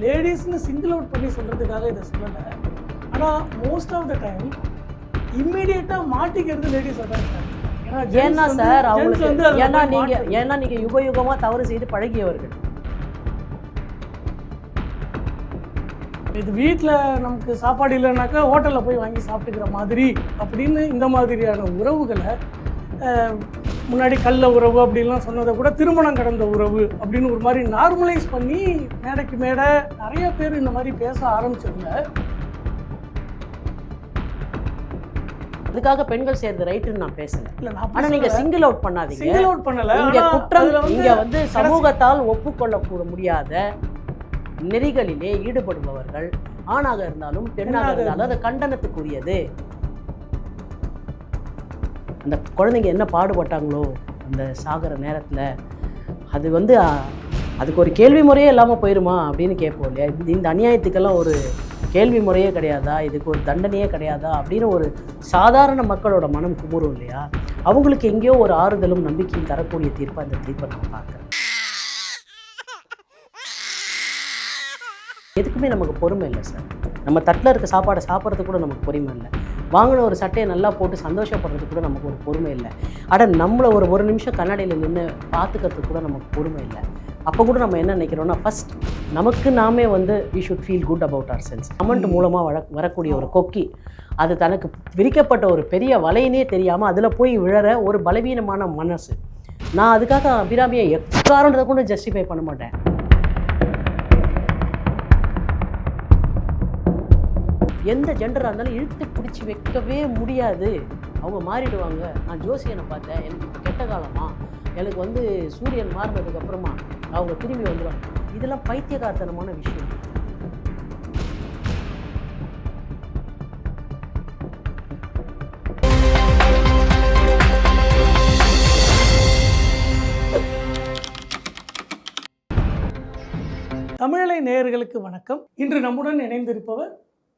லேடிஸ்னு single out பண்ணி சொல்கிறதுக்காக இதை சொல்லலை. ஆனால் மோஸ்ட் ஆஃப் த டைம் இம்மீடியட்டாக மாட்டிக்கிறது லேடிஸாக தான் இருக்காங்க. ஏன்னா சார் அவங்களுக்கு ஏன்னா நீங்கள் யுக யுகமாக தவறு செய்து பழகியவர்கள். இது வீட்டில் நமக்கு சாப்பாடு இல்லைனாக்கா ஹோட்டலில் போய் வாங்கி சாப்பிட்டுக்கிற மாதிரி அப்படின்னு இந்த மாதிரியான உறவுகளை முன்னாடி கள்ள உறவு அப்படின்லாம் சொன்னதை கூட திருமணம் கடந்த உறவு அப்படின்னு ஒரு மாதிரி நார்மலைஸ் பண்ணி மேடைக்கு மேடை நிறைய பேர் இந்த மாதிரி பேச ஆரம்பிச்சதுல அதுக்காக பெண்கள் சேர்ந்த ரைட்டுன்னு நான் பேசல. ஆனா நீங்க சிங்கிள் அவுட் பண்ணாதீங்க. சிங்கிள் அவுட் பண்ணல. இங்க குற்றம் இங்க வந்து சமூகத்தால் ஒப்புக்கொள்ளக்கூட முடியாத நெறிகளிலே ஈடுபடுபவர்கள் ஆணாக இருந்தாலும் பெண்ணாக இருந்தாலும் அது கண்டனத்துக்குரியது. அந்த குழந்தைங்க என்ன பாடுபட்டாங்களோ அந்த சாகிற நேரத்தில் அது வந்து அதுக்கு ஒரு கேள்வி முறையே இல்லாமல் போயிடுமா அப்படின்னு கேட்போம் இல்லையா? இந்த அநியாயத்துக்கெல்லாம் ஒரு கேள்வி முறையே கிடையாதா, இதுக்கு ஒரு தண்டனையே கிடையாதா அப்படின்னு ஒரு சாதாரண மக்களோட மனம் குமுறும் இல்லையா? அவங்களுக்கு எங்கேயோ ஒரு ஆறுதலும் நம்பிக்கையும் தரக்கூடிய தீர்ப்பாக அந்த தீர்ப்பை நான் பார்க்குறேன். எதுக்குமே நமக்கு பொறுமை இல்லை சார். நம்ம தட்டில் இருக்க சாப்பாடை சாப்பிட்றதுக்கு கூட நமக்கு பொறுமை இல்லை. வாங்கின ஒரு சட்டையை நல்லா போட்டு சந்தோஷப்படுறதுக்கு கூட நமக்கு ஒரு பொறுமை இல்லை. ஆனால் நம்மளை ஒரு நிமிஷம் கண்ணாடியில் நின்று பார்த்துக்கிறதுக்கு கூட நமக்கு பொறுமை இல்லை. அப்போ கூட நம்ம என்ன நினைக்கிறோன்னா, ஃபஸ்ட் நமக்கு நாமே வந்து we should feel good about ourselves. Comment மூலமாக வரக்கூடிய ஒரு கொக்கி அது தனக்கு விரிக்கப்பட்ட ஒரு பெரிய வலையினே தெரியாமல் அதில் போய் விழற ஒரு பலவீனமான மனசு. நான் அதுக்காக அபிராமியை எக்காரன்றதை கூட ஜஸ்டிஃபை பண்ண மாட்டேன். எந்த ஜெண்டராக இருந்தாலும் இழுத்து பிடிச்சி வைக்கவே முடியாது. அவங்க மாறிடுவாங்க. நான் ஜோசியனை பார்த்தேன், எனக்கு இப்போ கெட்ட காலமா, எனக்கு வந்து சூரியன் மாறினதுக்கு அப்புறமா அவங்க திரும்பி வந்துடுவாங்க. இதெல்லாம் பைத்தியகாரத்தனமான விஷயம். தமிழலை நேயர்களுக்கு வணக்கம். இன்று நம்முடன் இணைந்திருப்பவர்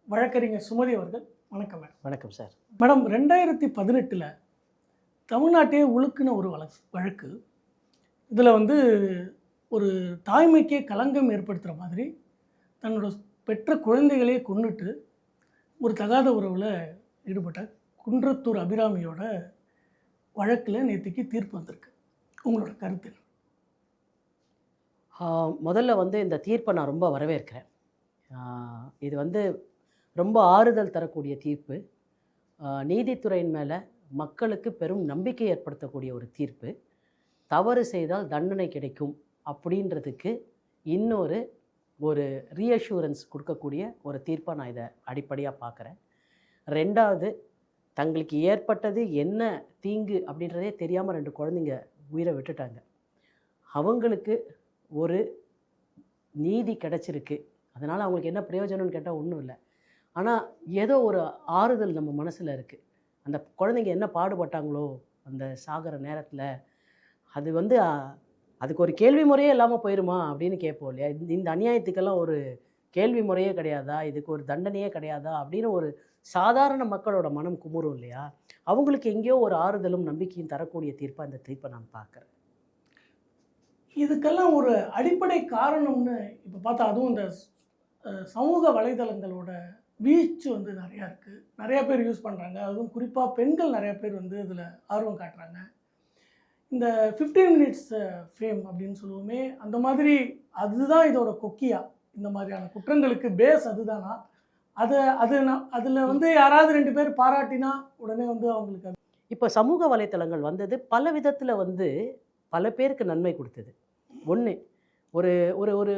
வழக்கறிஞர் சுமதி அவர்கள். வணக்கம் மேடம். வணக்கம் சார். மேடம், 2018 தமிழ்நாட்டையே உழுக்குன ஒரு வழக்கு. இதில் வந்து ஒரு தாய்மைக்கே களங்கம் ஏற்படுத்துகிற மாதிரி தன்னோட பெற்ற குழந்தைகளே கொன்னுட்டு ஒரு தகாத உறவில் ஈடுபட்ட குன்றத்தூர் அபிராமியோட வழக்கில் நேற்றுக்கு தீர்ப்பு வந்திருக்கு. உங்களோட கருத்து? முதல்ல வந்து இந்த தீர்ப்பை நான் ரொம்ப வரவேற்கிறேன். இது வந்து ரொம்ப ஆறுதல் தரக்கூடிய தீர்ப்பு. நீதித்துறையின் மேலே மக்களுக்கு பெரும் நம்பிக்கை ஏற்படுத்தக்கூடிய ஒரு தீர்ப்பு. தவறு செய்தால் தண்டனை கிடைக்கும் அப்படின்றதுக்கு இன்னொரு ரீஅஷூரன்ஸ் கொடுக்கக்கூடிய ஒரு தீர்ப்பாக நான் இதை அடிப்படையாக பார்க்குறேன். ரெண்டாவது, தங்களுக்கு ஏற்பட்டது என்ன தீங்கு அப்படின்றதே தெரியாமல் 2 குழந்தைங்க உயிரை விட்டுட்டாங்க. அவங்களுக்கு ஒரு நீதி கிடச்சிருக்கு. அதனால் அவங்களுக்கு என்ன பிரயோஜனம்னு கேட்டால் ஒன்றும் இல்லை. ஆனால் ஏதோ ஒரு ஆறுதல் நம்ம மனசில் இருக்குது. அந்த குழந்தைங்க என்ன பாடுபட்டாங்களோ அந்த சாகிற நேரத்தில் அது வந்து அதுக்கு ஒரு கேள்வி முறையே இல்லாமல் போயிடுமா அப்படின்னு கேட்போம் இல்லையா? இந்த அநியாயத்துக்கெல்லாம் ஒரு கேள்வி முறையே கிடையாதா, இதுக்கு ஒரு தண்டனையே கிடையாதா அப்படின்னு ஒரு சாதாரண மக்களோட மனம் குமுறும் இல்லையா? அவங்களுக்கு எங்கேயோ ஒரு ஆறுதலும் நம்பிக்கையும் தரக்கூடிய தீர்ப்பாக இந்த தீர்ப்பை நான் பார்க்குறேன். இதுக்கெல்லாம் ஒரு அடிப்படை காரணம்னு இப்போ பார்த்தா, அதுவும் இந்த சமூக வலைதளங்களோட வீச்சு வந்து நிறையா இருக்குது. நிறையா பேர் யூஸ் பண்ணுறாங்க. அதுவும் குறிப்பாக பெண்கள் நிறையா பேர் வந்து இதில் ஆர்வம் காட்டுறாங்க. இந்த 15 மினிட்ஸ் ஃபேம் அப்படின்னு சொல்லுவோமே, அந்த மாதிரி அதுதான் இதோட கொக்கியா? இந்த மாதிரியான குற்றங்களுக்கு பேஸ் அதுதானா? அதில் வந்து யாராவது 2 பேர் பாராட்டினா உடனே வந்து அவங்களுக்கு அது இப்போ சமூக வலைத்தளங்கள் வந்தது பல விதத்தில் வந்து பல பேருக்கு நன்மை கொடுத்தது. ஒன்று, ஒரு ஒரு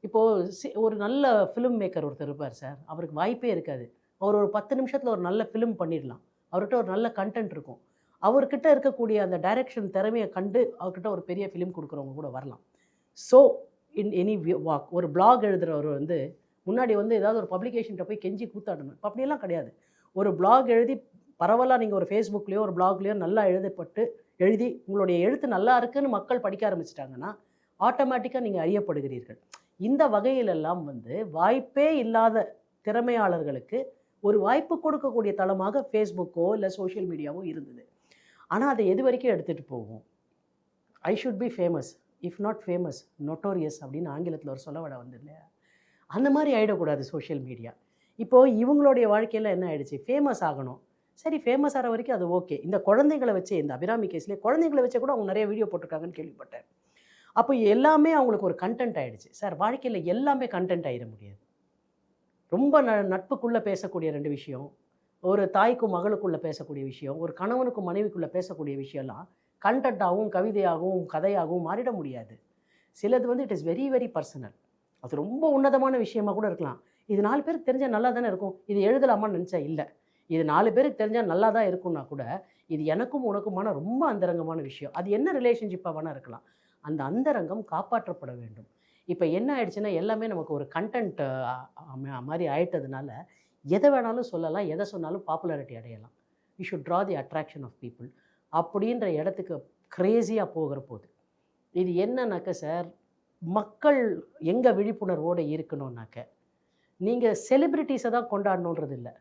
இப்போது ஒரு நல்ல ஃபிலிம் மேக்கர் ஒருத்தர் இருப்பார் சார். அவருக்கு வாய்ப்பே இருக்காது. அவர் ஒரு 10 நிமிஷத்தில் ஒரு நல்ல ஃபிலிம் பண்ணிடலாம். அவர்கிட்ட ஒரு நல்ல கண்டென்ட் இருக்கும். அவர்கிட்ட இருக்கக்கூடிய அந்த டைரக்ஷன் திறமையை கண்டு அவர்கிட்ட ஒரு பெரிய ஃபிலிம் கொடுக்குறவங்க கூட வரலாம். ஸோ இன் எனி வாக் ஒரு பிளாக் எழுதுகிறவர் வந்து முன்னாடி வந்து ஏதாவது ஒரு பப்ளிகேஷன்கிட்ட போய் கெஞ்சி கூத்தாடணும். இப்போ அப்படியெல்லாம் கிடையாது. ஒரு பிளாக் எழுதி பரவாயில்ல, நீங்கள் ஒரு ஃபேஸ்புக்லேயோ ஒரு பிளாக்லேயோ நல்லா எழுதி உங்களுடைய எழுத்து நல்லா இருக்குன்னு மக்கள் படிக்க ஆரம்பிச்சிட்டாங்கன்னா ஆட்டோமேட்டிக்காக நீங்கள் அறியப்படுகிறீர்கள். இந்த வகையிலெல்லாம் வந்து வாய்ப்பே இல்லாத திறமையாளர்களுக்கு ஒரு வாய்ப்பு கொடுக்கக்கூடிய தளமாக ஃபேஸ்புக்கோ இல்லை சோஷியல் மீடியாவோ இருந்தது. ஆனால் அதை எது வரைக்கும் எடுத்துகிட்டு போகும்? I should be famous, if not famous notorious அப்படின்னு ஆங்கிலத்தில் ஒரு சொல்லவடை வந்து இல்லையா? அந்த மாதிரி ஆகிடக்கூடாது சோஷியல் மீடியா. இப்போது இவங்களுடைய வாழ்க்கையில் என்ன ஆயிடுச்சு, ஃபேமஸ் ஆகணும். சரி, ஃபேமஸ் ஆகிற வரைக்கும் அது ஓகே. இந்த குழந்தைங்களை வச்சு, இந்த அபிராமி கேஸ்லேயே குழந்தைங்களை வச்சு கூட அவங்க நிறைய வீடியோ போட்டிருக்காங்கன்னு கேள்விப்பட்டேன். அப்போ எல்லாமே அவங்களுக்கு ஒரு கண்டென்ட் ஆகிடுச்சு. சார், வாழ்க்கையில் எல்லாமே கண்டென்ட் ஆகிட முடியாது. ரொம்ப நட்புக்குள்ளே பேசக்கூடிய 2 விஷயம், ஒரு தாய்க்கும் மகளுக்குள்ளே பேசக்கூடிய விஷயம், ஒரு கணவனுக்கும் மனைவிக்குள்ளே பேசக்கூடிய விஷயம்லாம் கண்டென்ட்டாகவும் கவிதையாகவும் கதையாகவும் மாறிட முடியாது. சிலது வந்து it is very very personal. அது ரொம்ப உன்னதமான விஷயமா கூட இருக்கலாம். இது 4 பேருக்கு தெரிஞ்சால் நல்லா தானே இருக்கும். இது எழுதலாமான்னு நினச்சா இல்லை. இது 4 பேருக்கு தெரிஞ்சால் நல்லா தான் இருக்கும்னா கூட இது எனக்கும் உனக்குமான ரொம்ப அந்தரங்கமான விஷயம். அது என்ன ரிலேஷன்ஷிப்பாக வேணால் இருக்கலாம். அந்த அந்தரங்கம் காப்பாற்றப்பட வேண்டும். இப்போ என்ன ஆயிடுச்சுன்னா, எல்லாமே நமக்கு ஒரு கண்டென்ட் மாதிரி ஆயிட்டதுனால எதை வேணாலும் சொல்லலாம், எதை சொன்னாலும் பாப்புலாரிட்டி அடையலாம். We should draw the attraction of people அப்படின்ற இடத்துக்கு க்ரேஸியாக போகிற போது இது என்னன்னாக்க சார், மக்கள் எங்கே விழிப்புணர்வோடு இருக்கணும்னாக்க, நீங்கள் செலிப்ரிட்டிஸை தான் கொண்டாடணுன்றது இல்லை.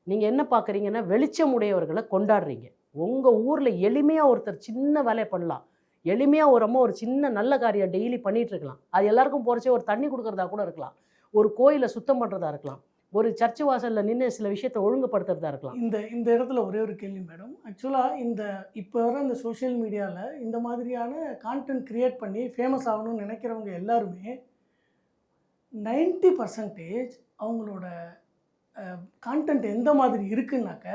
நீங்கள் என்ன பார்க்குறீங்கன்னா, வெளிச்சம் உடையவர்களை கொண்டாடுறீங்க. உங்கள் ஊரில் எளிமையாக ஒருத்தர் சின்ன வேலையை பண்ணலாம். எளிமையாக ஒரு அம்மா ஒரு சின்ன நல்ல காரியம் டெய்லி பண்ணிகிட்ருக்கலாம். அது எல்லாருக்கும் போகிறச்சே ஒரு தண்ணி கொடுக்குறதா கூட இருக்கலாம். ஒரு கோயிலை சுத்தம் பண்ணுறதா இருக்கலாம். ஒரு சர்ச்சு வாசலில் நின்று சில விஷயத்தை ஒழுங்குபடுத்துறதா இருக்கலாம். இந்த இடத்துல ஒரே ஒரு கேள்வி மேடம். ஆக்சுவலாக இப்போ வர இந்த சோஷியல் மீடியாவில் இந்த மாதிரியான கான்டென்ட் க்ரியேட் பண்ணி ஃபேமஸ் ஆகணும்னு நினைக்கிறவங்க எல்லாருமே 90% அவங்களோட கான்டென்ட் எந்த மாதிரி இருக்குன்னாக்க,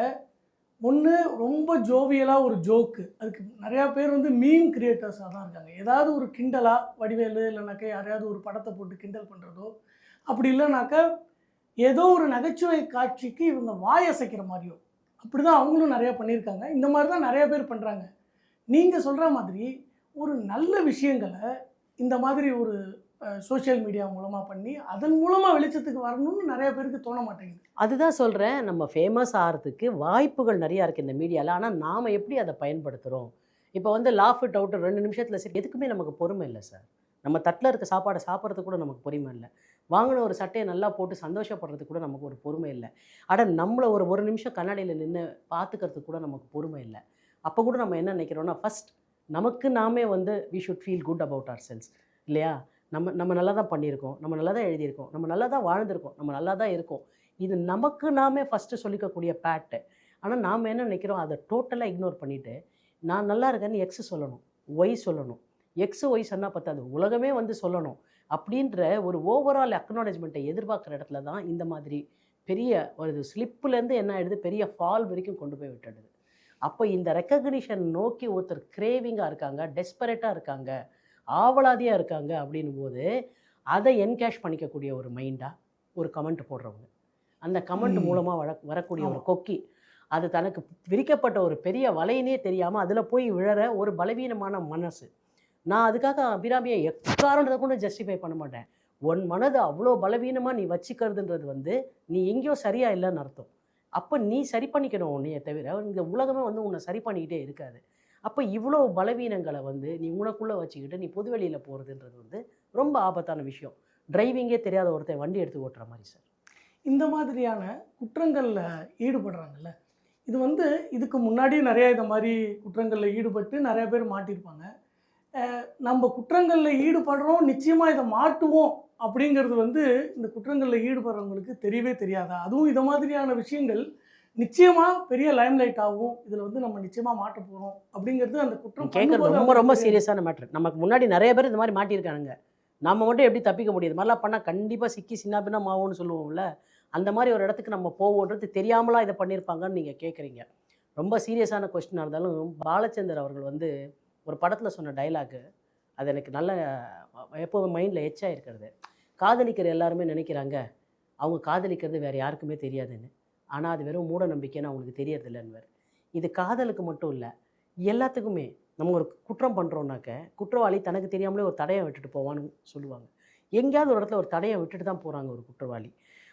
ஒன்று ரொம்ப ஜோவியலாக ஒரு ஜோக்கு, அதுக்கு நிறையா பேர் வந்து மீம் கிரியேட்டர்ஸாக தான் இருக்காங்க. ஏதாவது ஒரு கிண்டலாக வடிவேலு இல்லைனாக்கா யாரையாவது ஒரு படத்தை போட்டு கிண்டல் பண்ணுறதோ, அப்படி இல்லைனாக்கா ஏதோ ஒரு நகைச்சுவை காட்சிக்கு இவங்க வாயசைக்கிற மாதிரியோ, அப்படி தான் அவங்களும் நிறையா பண்ணியிருக்காங்க. இந்த மாதிரி தான் நிறையா பேர் பண்ணுறாங்க. நீங்கள் சொல்கிற மாதிரி ஒரு நல்ல விஷயங்களை இந்த மாதிரி ஒரு சோஷியல் மீடியா மூலமாக பண்ணி அதன் மூலமாக வெளிச்சத்துக்கு வரணும்னு நிறைய பேருக்கு தோண மாட்டேங்குது. அதுதான் சொல்கிறேன், நம்ம ஃபேமஸ் ஆகிறதுக்கு வாய்ப்புகள் நிறையா இருக்குது இந்த மீடியாவில். ஆனால் நாம் எப்படி அதை பயன்படுத்துகிறோம். இப்போ வந்து லாஃப் இட் அவுட் 2 நிமிஷத்தில் சரி, எதுக்குமே நமக்கு பொறுமை இல்லை சார். நம்ம தட்டில் இருக்க சாப்பாடை சாப்பிட்றதுக்கு கூட நமக்கு பொறுமை இல்லை. வாங்கின ஒரு சட்டையை நல்லா போட்டு சந்தோஷப்படுறதுக்கு கூட நமக்கு ஒரு பொறுமை இல்லை. ஆனால் நம்மளை ஒரு நிமிஷம் கண்ணாடியில் நின்று பார்த்துக்கிறதுக்கு கூட நமக்கு பொறுமை இல்லை. அப்போ கூட நம்ம என்ன நினைக்கிறோன்னா, ஃபஸ்ட் நமக்கு நாமே வந்து we should feel good about ourselves இல்லையா. நம்ம நல்லா தான் பண்ணியிருக்கோம், நம்ம நல்லா தான் எழுதியிருக்கோம், நம்ம நல்லா தான் வாழ்ந்திருக்கோம், நம்ம நல்லா தான் இருக்கோம். இது நமக்கு நாமே ஃபஸ்ட்டு சொல்லிக்கக்கூடிய பேட்டு. ஆனால் நாம் என்ன நினைக்கிறோம், அதை டோட்டலாக இக்னோர் பண்ணிவிட்டு நான் நல்லா இருக்கேன்னு எக்ஸ் சொல்லணும், ஒய் சொல்லணும். எக்ஸு ஒய் சொன்னால் பத்தாது, உலகமே வந்து சொல்லணும் அப்படின்ற ஒரு ஓவரால் அக்னாலஜ்மெண்ட்டை எதிர்பார்க்குற இடத்துல தான் இந்த மாதிரி பெரிய ஒரு ஸ்லிப்புலேருந்து என்ன ஆகிடுது, பெரிய ஃபால் வரைக்கும் கொண்டு போய் விட்டுடுது. அப்போ இந்த ரெக்கக்னிஷன் நோக்கி ஒருத்தர் கிரேவிங்காக இருக்காங்க, டெஸ்பரேட்டாக இருக்காங்க, ஆவலாதியாக இருக்காங்க அப்படின்னும் போது அதை என்கேஷ் பண்ணிக்கக்கூடிய ஒரு மைண்டாக ஒரு கமெண்ட் போடுறவங்க, அந்த கமெண்ட் மூலமாக வரக்கூடிய ஒரு கொக்கி, அது தனக்கு விரிக்கப்பட்ட ஒரு பெரிய வலையினே தெரியாமல் அதில் போய் விழற ஒரு பலவீனமான மனசு. நான் அதுக்காக அபிராமியை எக்காரணத்தை கூட ஜஸ்டிஃபை பண்ண மாட்டேன். உன் மனது அவ்வளோ பலவீனமாக நீ வச்சுக்கிறதுன்றது வந்து நீ எங்கேயோ சரியாக இல்லைன்னு அர்த்தம். அப்போ நீ சரி பண்ணிக்கணும் உன்னையே தவிர இந்த உலகமே வந்து உன்னை சரி பண்ணிக்கிட்டே இருக்காது. அப்போ இவ்வளோ பலவீனங்களை வந்து நீ உனக்குள்ளே வச்சுக்கிட்டு நீ பொதுவெளியில் போகிறதுன்றது வந்து ரொம்ப ஆபத்தான விஷயம். டிரைவிங்கே தெரியாத ஒருத்தன் வண்டி எடுத்து ஓட்டுற மாதிரி சார். இந்த மாதிரியான குற்றங்களில் ஈடுபடுறாங்கல்ல, இது வந்து இதுக்கு முன்னாடியும் நிறையா இந்த மாதிரி குற்றங்களில் ஈடுபட்டு நிறையா பேர் மாட்டியிருப்பாங்க. நம்ம குற்றங்களில் ஈடுபடுறோம், நிச்சயமாக இதை மாட்டுவோம் அப்படிங்கிறது வந்து இந்த குற்றங்களில் ஈடுபடுறவங்களுக்கு தெரியவே தெரியாதா? அதுவும் இது மாதிரியான விஷயங்கள் நிச்சயமாக பெரிய லைம்லைட் ஆகும், இதில் வந்து நம்ம நிச்சயமாக மாட்ட போகிறோம் அப்படிங்கிறது அந்த குற்றம் கேட்குறது ரொம்ப ரொம்ப சீரியஸான மேட்ரு. நமக்கு முன்னாடி நிறைய பேர் இந்த மாதிரி மாட்டியிருக்கானுங்க. நம்ம மட்டும் எப்படி தப்பிக்க முடியுது? மாதிரிலாம் பண்ணால் கண்டிப்பாக சிக்கி சின்ன பின்ன மாவோன்னு சொல்லுவோம்ல, அந்த மாதிரி ஒரு இடத்துக்கு நம்ம போவோன்றது தெரியாமலாம் இதை பண்ணியிருப்பாங்கன்னு நீங்கள் கேட்குறீங்க. ரொம்ப சீரியஸான கொஸ்டினாக இருந்தாலும் பாலச்சந்தர் அவர்கள் வந்து ஒரு படத்தில் சொன்ன டைலாகு அது எனக்கு நல்ல எப்போதும் மைண்டில் எச்சாக இருக்கிறது. காதலிக்கிற எல்லாருமே நினைக்கிறாங்க அவங்க காதலிக்கிறது வேறு யாருக்குமே தெரியாதுன்னு, ஆனால் அது வெறும் மூட நம்பிக்கைன்னு அவங்களுக்கு தெரியறதில்லைன்னு. இது காதலுக்கு மட்டும் இல்லை, எல்லாத்துக்குமே. நம்ம ஒரு குற்றம் பண்ணுறோன்னாக்க குற்றவாளி தனக்கு தெரியாமலே ஒரு தடையை விட்டுட்டு போவான்னு சொல்லுவாங்க. எங்கேயாவது ஒரு இடத்துல ஒரு தடையை விட்டுட்டு தான் போகிறாங்க ஒரு குற்றவாளி.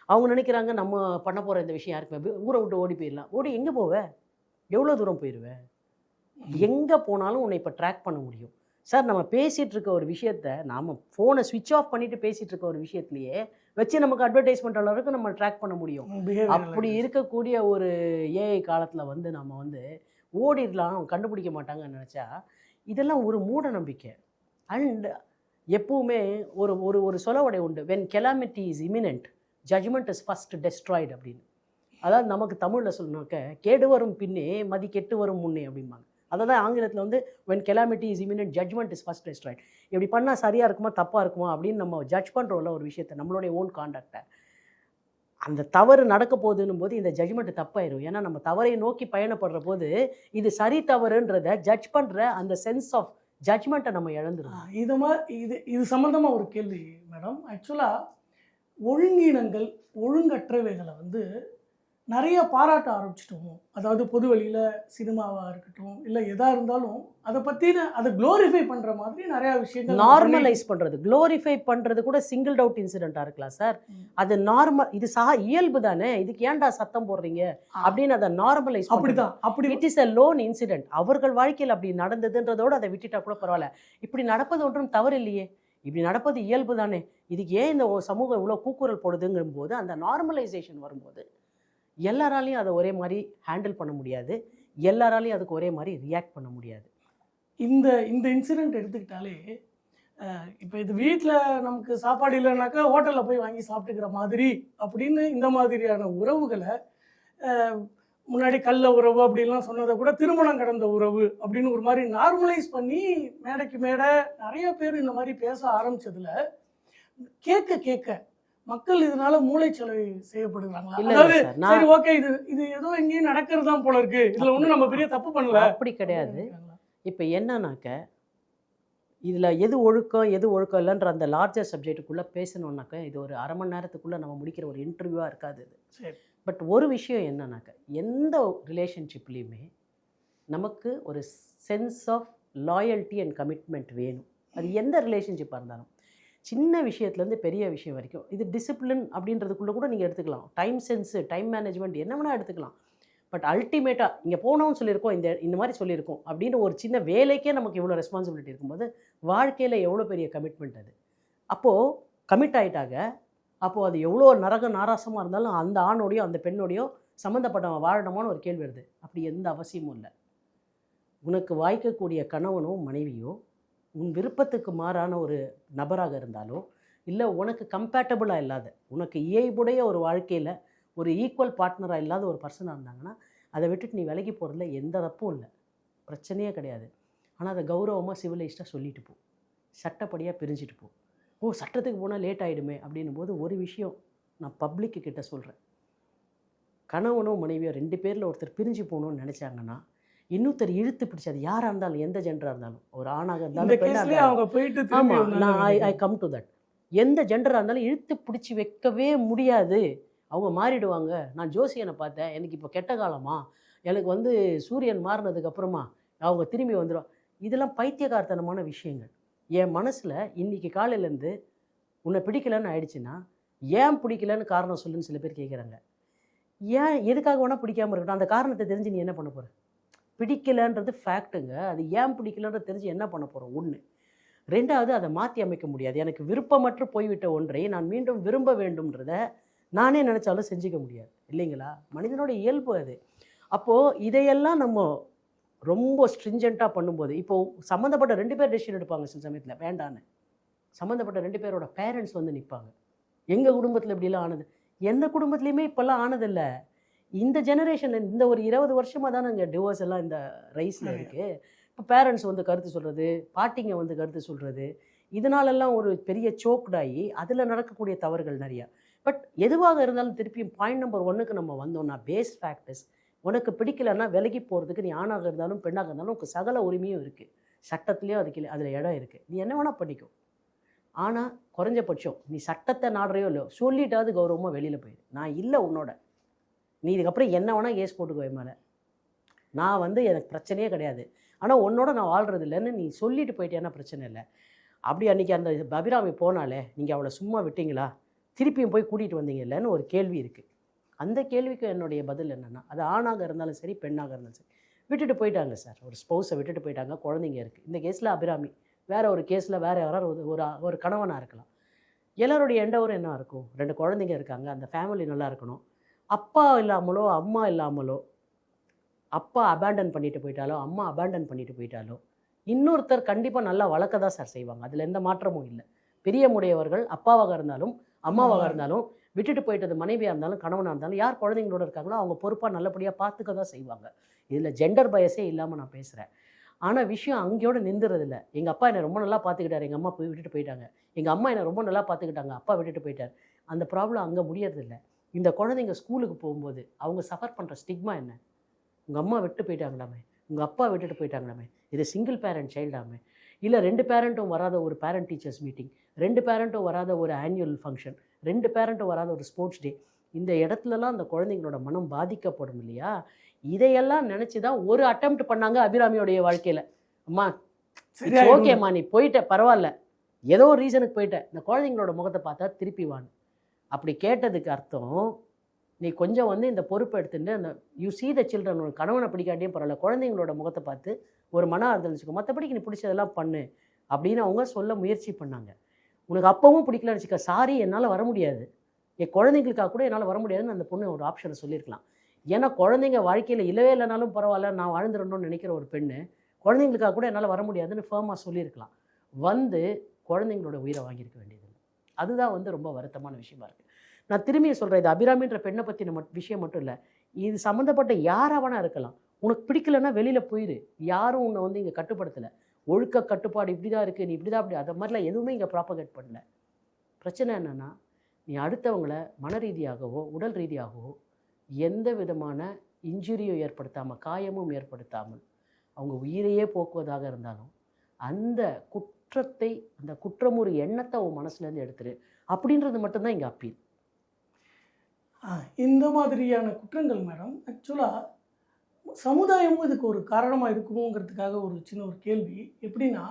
அவங்க நினைக்கிறாங்க நம்ம பண்ண போகிற இந்த விஷயம் யாருக்குமே, ஊரை விட்டு ஓடி போயிடலாம். ஓடி எங்கே போவேன்? எவ்வளோ தூரம் போயிடுவேன்? எங்கே போனாலும் உன்னை இப்போ ட்ராக் பண்ண முடியும் சார். நம்ம பேசிகிட்டு இருக்க ஒரு விஷயத்த நாம் ஃபோனை ஸ்விட்ச் ஆஃப் பண்ணிவிட்டு பேசிகிட்டு இருக்க ஒரு விஷயத்துலையே வச்சு நமக்கு அட்வர்டைஸ்மெண்ட் அளவுக்கு நம்ம ட்ராக் பண்ண முடியும். அப்படி இருக்கக்கூடிய ஒரு ஏஐ காலத்தில் வந்து நம்ம வந்து ஓடிடலாம், கண்டுபிடிக்க மாட்டாங்கன்னு நினச்சா இதெல்லாம் ஒரு மூட நம்பிக்கை. அண்ட் எப்பவுமே ஒரு ஒரு ஒரு சொலவடை உண்டு, when calamity is imminent judgment is first destroyed அப்படின்னு. அதாவது நமக்கு தமிழில் சொல்லணுனாக்க கேடு வரும் பின்னே மதி கெட்டு வரும் முன்னே அப்படிம்பாங்க. அதை தான் ஆங்கிலத்தில் வந்து when calamity is imminent judgment is first destroyed. இப்படி பண்ணால் சரியாக இருக்குமா தப்பாக இருக்குமா அப்படின்னு நம்ம ஜட்ஜ் பண்ணுறோம்ல ஒரு விஷயத்தை, நம்மளுடைய ஓன் கான்டாக்டை. அந்த தவறு நடக்க போகுதுன்னும் போது இந்த ஜட்ஜ்மெண்ட் தப்பாயிரும். ஏன்னா நம்ம தவறை நோக்கி பயணப்படுற போது இது சரி தவறுன்றதை ஜட்ஜ் பண்ணுற அந்த சென்ஸ் ஆஃப் ஜட்ஜ்மெண்ட்டை நம்ம இழந்துடும். இது சம்மந்தமாக ஒரு கேள்வி மேடம். ஆக்சுவலாக ஒழுங்கீனங்கள் ஒழுங்கற்றவைகளை வந்து நிறைய பாராட்ட ஆரம்பிச்சிட்டோம். அதாவது பொது வழியில் சினிமாவாக இருக்கட்டும் இல்லை எதாக இருந்தாலும் அதை பற்றின அதை க்ளோரிஃபை பண்ணுற மாதிரி நிறையா விஷயங்கள் நார்மலைஸ் பண்ணுறது, க்ளோரிஃபை பண்ணுறது கூட சிங்கிள் அவுட் இன்சிடெண்ட்டாக இருக்கலாம் சார். அது நார்மல், இது இயல்பு தானே, இதுக்கு ஏன்டா சத்தம் போடுறீங்க அப்படின்னு அதை நார்மலைஸ். அப்படி it is a loan incident. அவர்கள் வாழ்க்கையில் அப்படி நடந்ததுன்றதோடு அதை விட்டுட்டா கூட பரவாயில்ல. இப்படி நடப்பது ஒன்றும் தவறு இல்லையே, இப்படி நடப்பது இயல்பு தானே, இதுக்கு ஏன் இந்த சமூகம் இவ்வளோ கூக்குரல் போடுதுங்கும் போது அந்த நார்மலைசேஷன் வரும்போது எல்லாராலையும் அதை ஒரே மாதிரி ஹேண்டில் பண்ண முடியாது, எல்லாராலையும் அதுக்கு ஒரே மாதிரி ரியாக்ட் பண்ண முடியாது. இந்த இன்சிடெண்ட் எடுத்துக்கிட்டாலே இப்போ இது வீட்டில் நமக்கு சாப்பாடு இல்லைனாக்கா ஹோட்டலில் போய் வாங்கி சாப்பிட்டுக்கிற மாதிரி அப்படின்னு இந்த மாதிரியான உறவுகளை முன்னாடி கள்ள உறவு அப்படின்லாம் சொன்னதை கூட திருமணம் கடந்த உறவு அப்படின்னு ஒரு மாதிரி நார்மலைஸ் பண்ணி மேடைக்கு மேடை நிறைய பேர் இந்த மாதிரி பேச ஆரம்பிச்சதுல கேட்க மக்கள் இதனால மூளைச்சலவை செய்யப்படுகிறாங்களா? சரி, ஓகே, இது ஏதோ எங்கேயும் நடக்கிறது தான் போல இருக்கு, இதுல ஒன்றும் நம்ம பெரிய தப்பு பண்ணல. அப்படி கிடையாது. இப்போ என்னன்னாக்க இதில் எது ஒழுக்கம் இல்லைன்ற அந்த லார்ஜர் சப்ஜெக்டுக்குள்ளே பேசணுன்னாக்க இது ஒரு அரை மணி நேரத்துக்குள்ளே நம்ம முடிக்கிற ஒரு இன்டர்வியூவாக இருக்காது இது. பட் ஒரு விஷயம் என்னன்னாக்க எந்த ரிலேஷன்ஷிப்லேயுமே நமக்கு ஒரு sense of loyalty and commitment வேணும். அது எந்த ரிலேஷன்ஷிப்பாக இருந்தாலும், சின்ன விஷயத்துலேருந்து பெரிய விஷயம் வரைக்கும். இது டிசிப்ளின் அப்படின்றதுக்குள்ளே கூட நீங்கள் எடுத்துக்கலாம், டைம் சென்ஸு, டைம் மேனேஜ்மெண்ட் என்ன வேணால் எடுத்துக்கலாம். பட் அல்டிமேட்டாக இங்கே போனோம்னு சொல்லியிருக்கோம், இந்த மாதிரி சொல்லியிருக்கோம் அப்படின்னு ஒரு சின்ன வேலைக்கே நமக்கு இவ்வளோ ரெஸ்பான்சிபிலிட்டி இருக்கும்போது வாழ்க்கையில் எவ்வளோ பெரிய கமிட்மெண்ட் அது. அப்போது கமிட் ஆகிட்டாங்க, அப்போது அது எவ்வளோ நாராசமாக இருந்தாலும் அந்த ஆணோடையோ அந்த பெண்ணோடையோ சம்மந்தப்பட்டவன் வாழணுமான்னு ஒரு கேள்வி வருது. அப்படி எந்த அவசியமும் இல்லை. உனக்கு வாய்க்கக்கூடிய கணவனோ மனைவியோ உன் விருப்பத்துக்கு மாறான ஒரு நபராக இருந்தாலோ இல்லை உனக்கு கம்பேட்டபிளாக இல்லாத, உனக்கு இயல்புடைய ஒரு வாழ்க்கையில் ஒரு ஈக்குவல் பார்ட்னராக இல்லாத ஒரு பர்சனாக இருந்தாங்கன்னா அதை விட்டுட்டு நீ விலகி போகிறதுல எந்த தப்பும் இல்லை, பிரச்சனையே கிடையாது. ஆனால் அதை கௌரவமாக சிவிலைஸ்டாக சொல்லிட்டு போ, சட்டப்படியாக பிரிஞ்சுட்டு போ. சட்டத்துக்கு போனால் லேட் ஆகிடுமே அப்படின்னும் போது ஒரு விஷயம் நான் பப்ளிக்கு கிட்ட சொல்கிறேன், கணவனோ மனைவியோ 2 பேரில் ஒருத்தர் பிரிஞ்சு போகணும்னு நினச்சாங்கன்னா இன்னொருத்தர் இழுத்து பிடிச்சி, அது யாராக இருந்தாலும் எந்த ஜெண்டராக இருந்தாலும், ஒரு ஆணாக இருந்தாலும் பெண்ணாக, ஆமாம் நான் ஐ கம் டு தட், எந்த ஜெண்டராக இருந்தாலும் இழுத்து பிடிச்சி வைக்கவே முடியாது. அவங்க மாறிடுவாங்க. நான் ஜோசியனை பார்த்தேன், எனக்கு இப்போ கெட்ட காலமா, எனக்கு வந்து சூரியன் மாறினதுக்கப்புறமா அவங்க திரும்பி வந்துடும். இதெல்லாம் பைத்தியகார்த்தனமான விஷயங்கள். என் மனசில் இன்றைக்கி காலையிலேருந்து உன்னை பிடிக்கலன்னு ஆயிடுச்சுன்னா ஏன் பிடிக்கலன்னு காரணம் சொல்லுன்னு சில பேர் கேட்குறாங்க. ஏன் எதுக்காக வேணால் பிடிக்காமல் இருக்கட்டும், அந்த காரணத்தை தெரிஞ்சு நீ என்ன பண்ண போகிற? பிடிக்கலன்றது ஃபேக்ட்டுங்க, அது ஏன் பிடிக்கலன்றது தெரிஞ்சு என்ன பண்ண போகிறோம்? ஒன்று. 2வது, அதை மாற்றி அமைக்க முடியாது. எனக்கு விருப்பமற்று போய்விட்ட ஒன்றை நான் மீண்டும் விரும்ப வேண்டும்ன்றத நானே நினச்சாலும் செஞ்சுக்க முடியாது இல்லைங்களா? மனிதனோட இயல்பு அது. அப்போது இதையெல்லாம் நம்ம ரொம்ப ஸ்ட்ரிஞ்சண்ட்டாக பண்ணும்போது, இப்போது சம்மந்தப்பட்ட 2 பேர் டெசிஷன் எடுப்பாங்க சில சமயத்தில் வேண்டான்னு. சம்மந்தப்பட்ட 2 பேரோட பேரண்ட்ஸ் வந்து நிற்பாங்க. எங்கள் குடும்பத்தில் இப்படிலாம் ஆனது, எந்த குடும்பத்துலேயுமே இப்போல்லாம் ஆனதில்லை. இந்த ஜெனரேஷனில் இந்த ஒரு 20 வருஷமாக தான் நாங்கள் டிவோர்ஸ் எல்லாம் இந்த ரைஸில் இருக்குது. இப்போ பேரண்ட்ஸ் வந்து கருத்து சொல்கிறது, பாட்டிங்க வந்து கருத்து சொல்கிறது, இதனாலெல்லாம் ஒரு பெரிய சோக்டாகி அதில் நடக்கக்கூடிய தவறுகள் நிறையா. பட் எதுவாக இருந்தாலும் திருப்பியும் பாயிண்ட் நம்பர் 1க்கு நம்ம வந்தோம்னா, பேஸ் ஃபேக்டர்ஸ். உனக்கு பிடிக்கலன்னா விலகி போகிறதுக்கு நீ ஆணாக இருந்தாலும் பெண்ணாக இருந்தாலும் உனக்கு சகல உரிமையும் இருக்குது, சட்டத்துலேயும் அதுக்கு அதில் இடம் இருக்குது, நீ என்ன வேணால் பண்ணிக்கும். ஆனால் குறைஞ்சபட்சம் நீ சட்டத்தை நாடுறையோ இல்லையோ சொல்லிட்டாவது கௌரவமாக வெளியில் போயிடு. நான் இல்லை உன்னோட, நீ இதுக்கப்புறம் என்ன வேணால் கேஸ் போட்டுக்கோ மேலே, நான் வந்து எனக்கு பிரச்சனையே கிடையாது, ஆனால் உன்னோட நான் வாழ்கிறது இல்லைன்னு நீ சொல்லிட்டு போயிட்டேன்னா பிரச்சனை இல்லை. அப்படி அன்றைக்கி அந்த அபிராமி போனாலே நீங்கள் அவளை சும்மா விட்டீங்களா, திருப்பியும் போய் கூட்டிகிட்டு வந்தீங்க இல்லைன்னு ஒரு கேள்வி இருக்குது. அந்த கேள்விக்கு என்னுடைய பதில் என்னென்னா, அது ஆணாக இருந்தாலும் சரி பெண்ணாக இருந்தாலும் சரி விட்டுட்டு போயிட்டாங்க சார், ஒரு ஸ்பௌஸை விட்டுட்டு போயிட்டாங்க, குழந்தைங்க இருக்குது. இந்த கேஸில் அபிராமி, வேறு ஒரு கேஸில் வேறு யாராவது ஒரு கணவனாக இருக்கலாம். எல்லாருடைய எண்டவரும் என்ன இருக்கும், 2 குழந்தைங்க இருக்காங்க, அந்த ஃபேமிலி நல்லா இருக்கணும். அப்பா இல்லாமலோ அம்மா இல்லாமலோ, அப்பா அபேண்டன் பண்ணிட்டு போயிட்டாலோ அம்மா அபேண்டன் பண்ணிட்டு போயிட்டாலோ இன்னொருத்தர் கண்டிப்பாக நல்லா வளர்க்க தான் சார் செய்வாங்க. அதில் எந்த மாற்றமும் இல்லை. பிரியமுடையவர்கள் அப்பாவாக இருந்தாலும் அம்மாவாக இருந்தாலும் விட்டுட்டு போயிட்டது மனைவியாக இருந்தாலும் கணவனாக இருந்தாலும் யார் குழந்தைங்களோட இருக்காங்களோ அவங்க பொறுப்பாக நல்லபடியாக பார்த்துக்க தான் செய்வாங்க. இதில் ஜெண்டர் பயஸே இல்லாமல் நான் பேசுகிறேன். ஆனால் விஷயம் அங்கேயோட நின்றுறதில்ல. எங்கள் அப்பா என்னை ரொம்ப நல்லா பார்த்துக்கிட்டாரு, எங்கள் அம்மா போய் விட்டுட்டு போயிட்டாங்க. எங்கள் அம்மா என்னை ரொம்ப நல்லா பார்த்துக்கிட்டாங்க, அப்பா விட்டுட்டு போயிட்டார். அந்த ப்ராப்ளம் அங்கே முடியறதில்ல. இந்த குழந்தைங்க ஸ்கூலுக்கு போகும்போது அவங்க சஃபர் பண்ணுற ஸ்டிக்மா என்ன? உங்கள் அம்மா விட்டு போயிட்டாங்களாமே, உங்கள் அப்பா விட்டுட்டு போயிட்டாங்களாமே, இது சிங்கிள் பேரண்ட் சைல்டாமே, இல்லை 2 பேரண்ட்டும் வராத ஒரு பேரண்ட் டீச்சர்ஸ் மீட்டிங், 2 பேரண்ட்டும் வராத ஒரு ஆனுவல் ஃபங்க்ஷன், 2 பேரண்ட்டும் வராத ஒரு ஸ்போர்ட்ஸ் டே, இந்த இடத்துலலாம் அந்த குழந்தைங்களோட மனம் பாதிக்கப்படும் இல்லையா? இதையெல்லாம் நினச்சி தான் ஒரு அட்டெம்ப்ட் பண்ணாங்க அபிராமியோடைய வாழ்க்கையில். அம்மா ஓகேம்மா நீ போயிட்ட பரவாயில்ல, ஏதோ ஒரு ரீசனுக்கு போயிட்ட, இந்த குழந்தைங்களோட முகத்தை பார்த்தா திருப்பி வான்னு. அப்படி கேட்டதுக்கு அர்த்தம் நீ கொஞ்சம் இந்த பொறுப்பை எடுத்துட்டு அந்த யூ சீ த சில்ட்ரன், ஒரு கணவனை பிடிக்காட்டியும் பரவாயில்ல, குழந்தைங்களோட முகத்தை பார்த்து ஒரு மன ஆறுதல் வச்சுக்கோ, மற்றபடிக்கு நீ பிடிச்சதெல்லாம் பண்ணு அப்படின்னு அவங்க சொல்ல முயற்சி பண்ணாங்க. உனக்கு அப்பவும் பிடிக்கலன்னு வச்சுக்க, சாரி என்னால் வர முடியாது, என் குழந்தைங்களுக்காக கூட என்னால் வர முடியாதுன்னு அந்த பொண்ணு ஒரு ஆப்ஷனை சொல்லியிருக்கலாம். ஏன்னா குழந்தைங்க வாழ்க்கையில் இல்லவே இல்லைனாலும் பரவாயில்ல நான் வாழ்ந்துடணும்னு நினைக்கிற ஒரு பெண்ணு குழந்தைங்களுக்காக கூட என்னால் வர முடியாதுன்னு ஃபேமாக சொல்லியிருக்கலாம். குழந்தைங்களோட உயிரை வாங்கியிருக்க வேண்டியதில்லை. அதுதான் ரொம்ப வருத்தமான விஷயமா இருக்குது. நான் திரும்பியும் சொல்கிறேன், இது அபிராமின்ற பெண்ணை பற்றின விஷயம் மட்டும் இல்லை, இது சம்மந்தப்பட்ட யாராவனா இருக்கலாம். உனக்கு பிடிக்கலன்னா வெளியில் போயிரு, யாரும் உன்னை இங்கே கட்டுப்படுத்தலை. ஒழுக்க கட்டுப்பாடு இப்படி தான் இருக்குது, நீ இப்படி தான் அப்படி, அதை மாதிரிலாம் எதுவுமே இங்கே ப்ராப்பகேட் பண்ணல. பிரச்சனை என்னென்னா, நீ அடுத்தவங்களை மன ரீதியாகவோ உடல் ரீதியாகவோ எந்த விதமான இன்ஜுரியும் ஏற்படுத்தாமல், காயமும் ஏற்படுத்தாமல் அவங்க உயிரையே போக்குவதாக இருந்தாலும் அந்த குற்றத்தை, அந்த குற்றமுறு எண்ணத்தை உன் மனசுலேருந்து எடுத்துரு அப்படின்றது மட்டும்தான் இங்கே அப்பீல். இந்த மாதிரியான குற்றங்கள் மேடம் ஆக்சுவலாக சமுதாயமும் இதுக்கு ஒரு காரணமாக இருக்குமோங்கிறதுக்காக ஒரு சின்ன ஒரு கேள்வி. எப்படின்னா,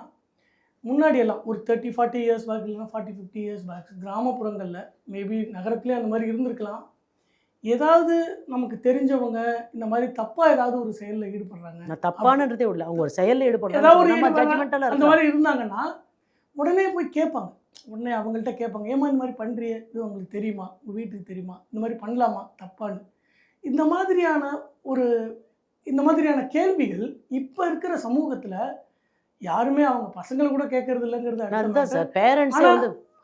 முன்னாடியெல்லாம் ஒரு 30-40 இயர்ஸ் பேக், இல்லைனா 40-50 இயர்ஸ் பேக் கிராமப்புறங்களில், மேபி நகரத்துலேயே அந்த மாதிரி இருந்திருக்கலாம், ஏதாவது நமக்கு தெரிஞ்சவங்க இந்த மாதிரி தப்பாக ஏதாவது ஒரு செயலில் ஈடுபடுறாங்க, நான் தப்பானதே இல்லை, அவங்க ஒரு செயலில் ஈடுபடுறாங்க அந்த மாதிரி இருந்தாங்கன்னா உடனே போய் கேட்பாங்க. உடனே அவங்கள்ட்ட கேட்பாங்க, ஏமா இந்த மாதிரி பண்ணுறிய, இது உங்களுக்கு தெரியுமா, உங்கள் வீட்டுக்கு தெரியுமா, இந்த மாதிரி பண்ணலாமா, தப்பான்னு. இந்த மாதிரியான கேள்விகள் இப்போ இருக்கிற சமூகத்தில் யாருமே அவங்க பசங்களை கூட கேட்கறது இல்லைங்கிறது.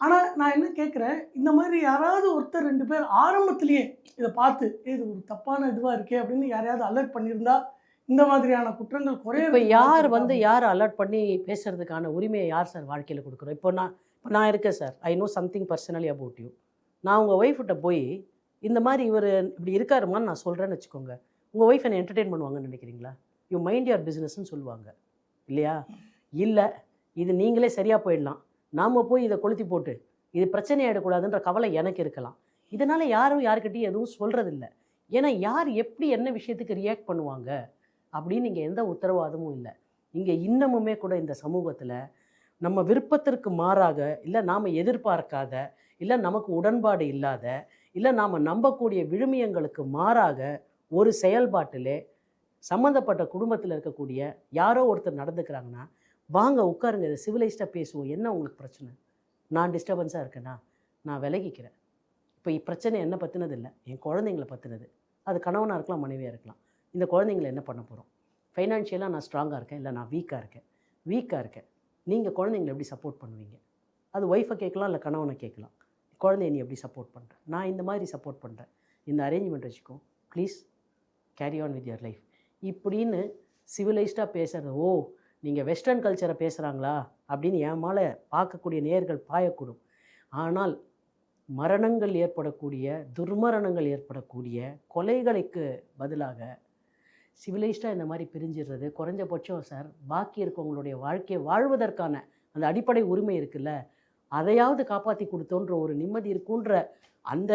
ஆனால் நான் என்ன கேட்குறேன், இந்த மாதிரி யாராவது ஒருத்தர் 2 பேர் ஆரம்பத்திலேயே இதை பார்த்து இது ஒரு தப்பான இதுவாக இருக்கே அப்படின்னு யாரையாவது அலர்ட் பண்ணியிருந்தா இந்த மாதிரியான குற்றங்கள் குறைய. இப்போ யார் யார் அலர்ட் பண்ணி பேசுறதுக்கான உரிமையை யார் சார் வாழ்க்கையில் கொடுக்குறோம்? இப்போ நான் இருக்கேன் sir, I know something personally about you. நான் உங்கள் ஒய்ஃப்கிட்ட போய் இந்த மாதிரி இவர் இப்படி இருக்காருமான்னு நான் சொல்கிறேன்னு வச்சுக்கோங்க, உங்கள் ஒய்ஃப் என்னை என்டர்டெயின் பண்ணுவாங்கன்னு நினைக்கிறீங்களா? யூ மைண்ட் யுவர் பிஸ்னஸ்ன்னு சொல்லுவாங்க இல்லையா? இல்லை, இது நீங்களே சரியாக போயிடலாம், நாம் போய் இதை கொளுத்தி போட்டு இது பிரச்சனையாயிடக்கூடாதுன்ற கவலை எனக்கு இருக்கலாம். இதனால் யாரும் யாருக்கிட்டையும் எதுவும் சொல்கிறதில்ல. ஏன்னா யார் எப்படி என்ன விஷயத்துக்கு ரியாக்ட் பண்ணுவாங்க அப்படின்னு இங்கே எந்த உத்தரவாதமும் இல்லை. இங்கே இன்னமுமே கூட இந்த சமூகத்தில் நம்ம விருப்பத்திற்கு மாறாக, இல்லை நாம் எதிர்பார்க்காத, இல்லை நமக்கு உடன்பாடு இல்லாத, இல்லை நாம் நம்பக்கூடிய விழுமியங்களுக்கு மாறாக ஒரு செயல்பாட்டிலே சம்மந்தப்பட்ட குடும்பத்தில் இருக்கக்கூடிய யாரோ ஒருத்தர் நடந்துக்கிறாங்கன்னா, வாங்க உட்காருங்க, இதை சிவிலைஸ்டாக பேசுவோம், என்ன உங்களுக்கு பிரச்சனை, நான் டிஸ்டர்பன்ஸாக இருக்கேன்னா நான் விலகிக்கிறேன். இப்போ பிரச்சனை என்ன பற்றினது இல்லை, என் குழந்தைங்களை பற்றினது. அது கணவனாக இருக்கலாம், மனைவியாக இருக்கலாம். இந்த குழந்தைங்களை என்ன பண்ண போகிறோம்? ஃபைனான்ஷியலாக நான் ஸ்ட்ராங்காக இருக்கேன், இல்லை நான் வீக்காக இருக்கேன், நீங்கள் குழந்தைங்களை எப்படி சப்போர்ட் பண்ணுவீங்க? அது ஒய்ஃபை கேட்கலாம், இல்லை கணவனை கேட்கலாம். குழந்தைய நீ எப்படி சப்போர்ட் பண்ணுறேன்? நான் இந்த மாதிரி சப்போர்ட் பண்ணுறேன், இந்த அரேஞ்ச்மெண்ட் வச்சுக்கோ, please carry on with your life இப்படின்னு சிவிலைஸ்டாக பேசுகிறது. ஓ, நீங்கள் வெஸ்டர்ன் கல்ச்சரை பேசுகிறாங்களா அப்படின்னு என் மேலே பார்க்கக்கூடிய நேயர்கள் பாயக்கூடும். ஆனால் மரணங்கள் ஏற்படக்கூடிய, துர்மரணங்கள் ஏற்படக்கூடிய கொலைகளுக்கு பதிலாக சிவிலைஸ்டாக இந்த மாதிரி பிரிஞ்சிடுறது குறைஞ்சபட்சம் சார். பாக்கி இருக்கவங்களுடைய வாழ்க்கையை வாழ்வதற்கான அந்த அடிப்படை உரிமை இருக்குல்ல, அதையாவது காப்பாற்றி கொடுத்தோன்ற ஒரு நிம்மதி இருக்குன்ற அந்த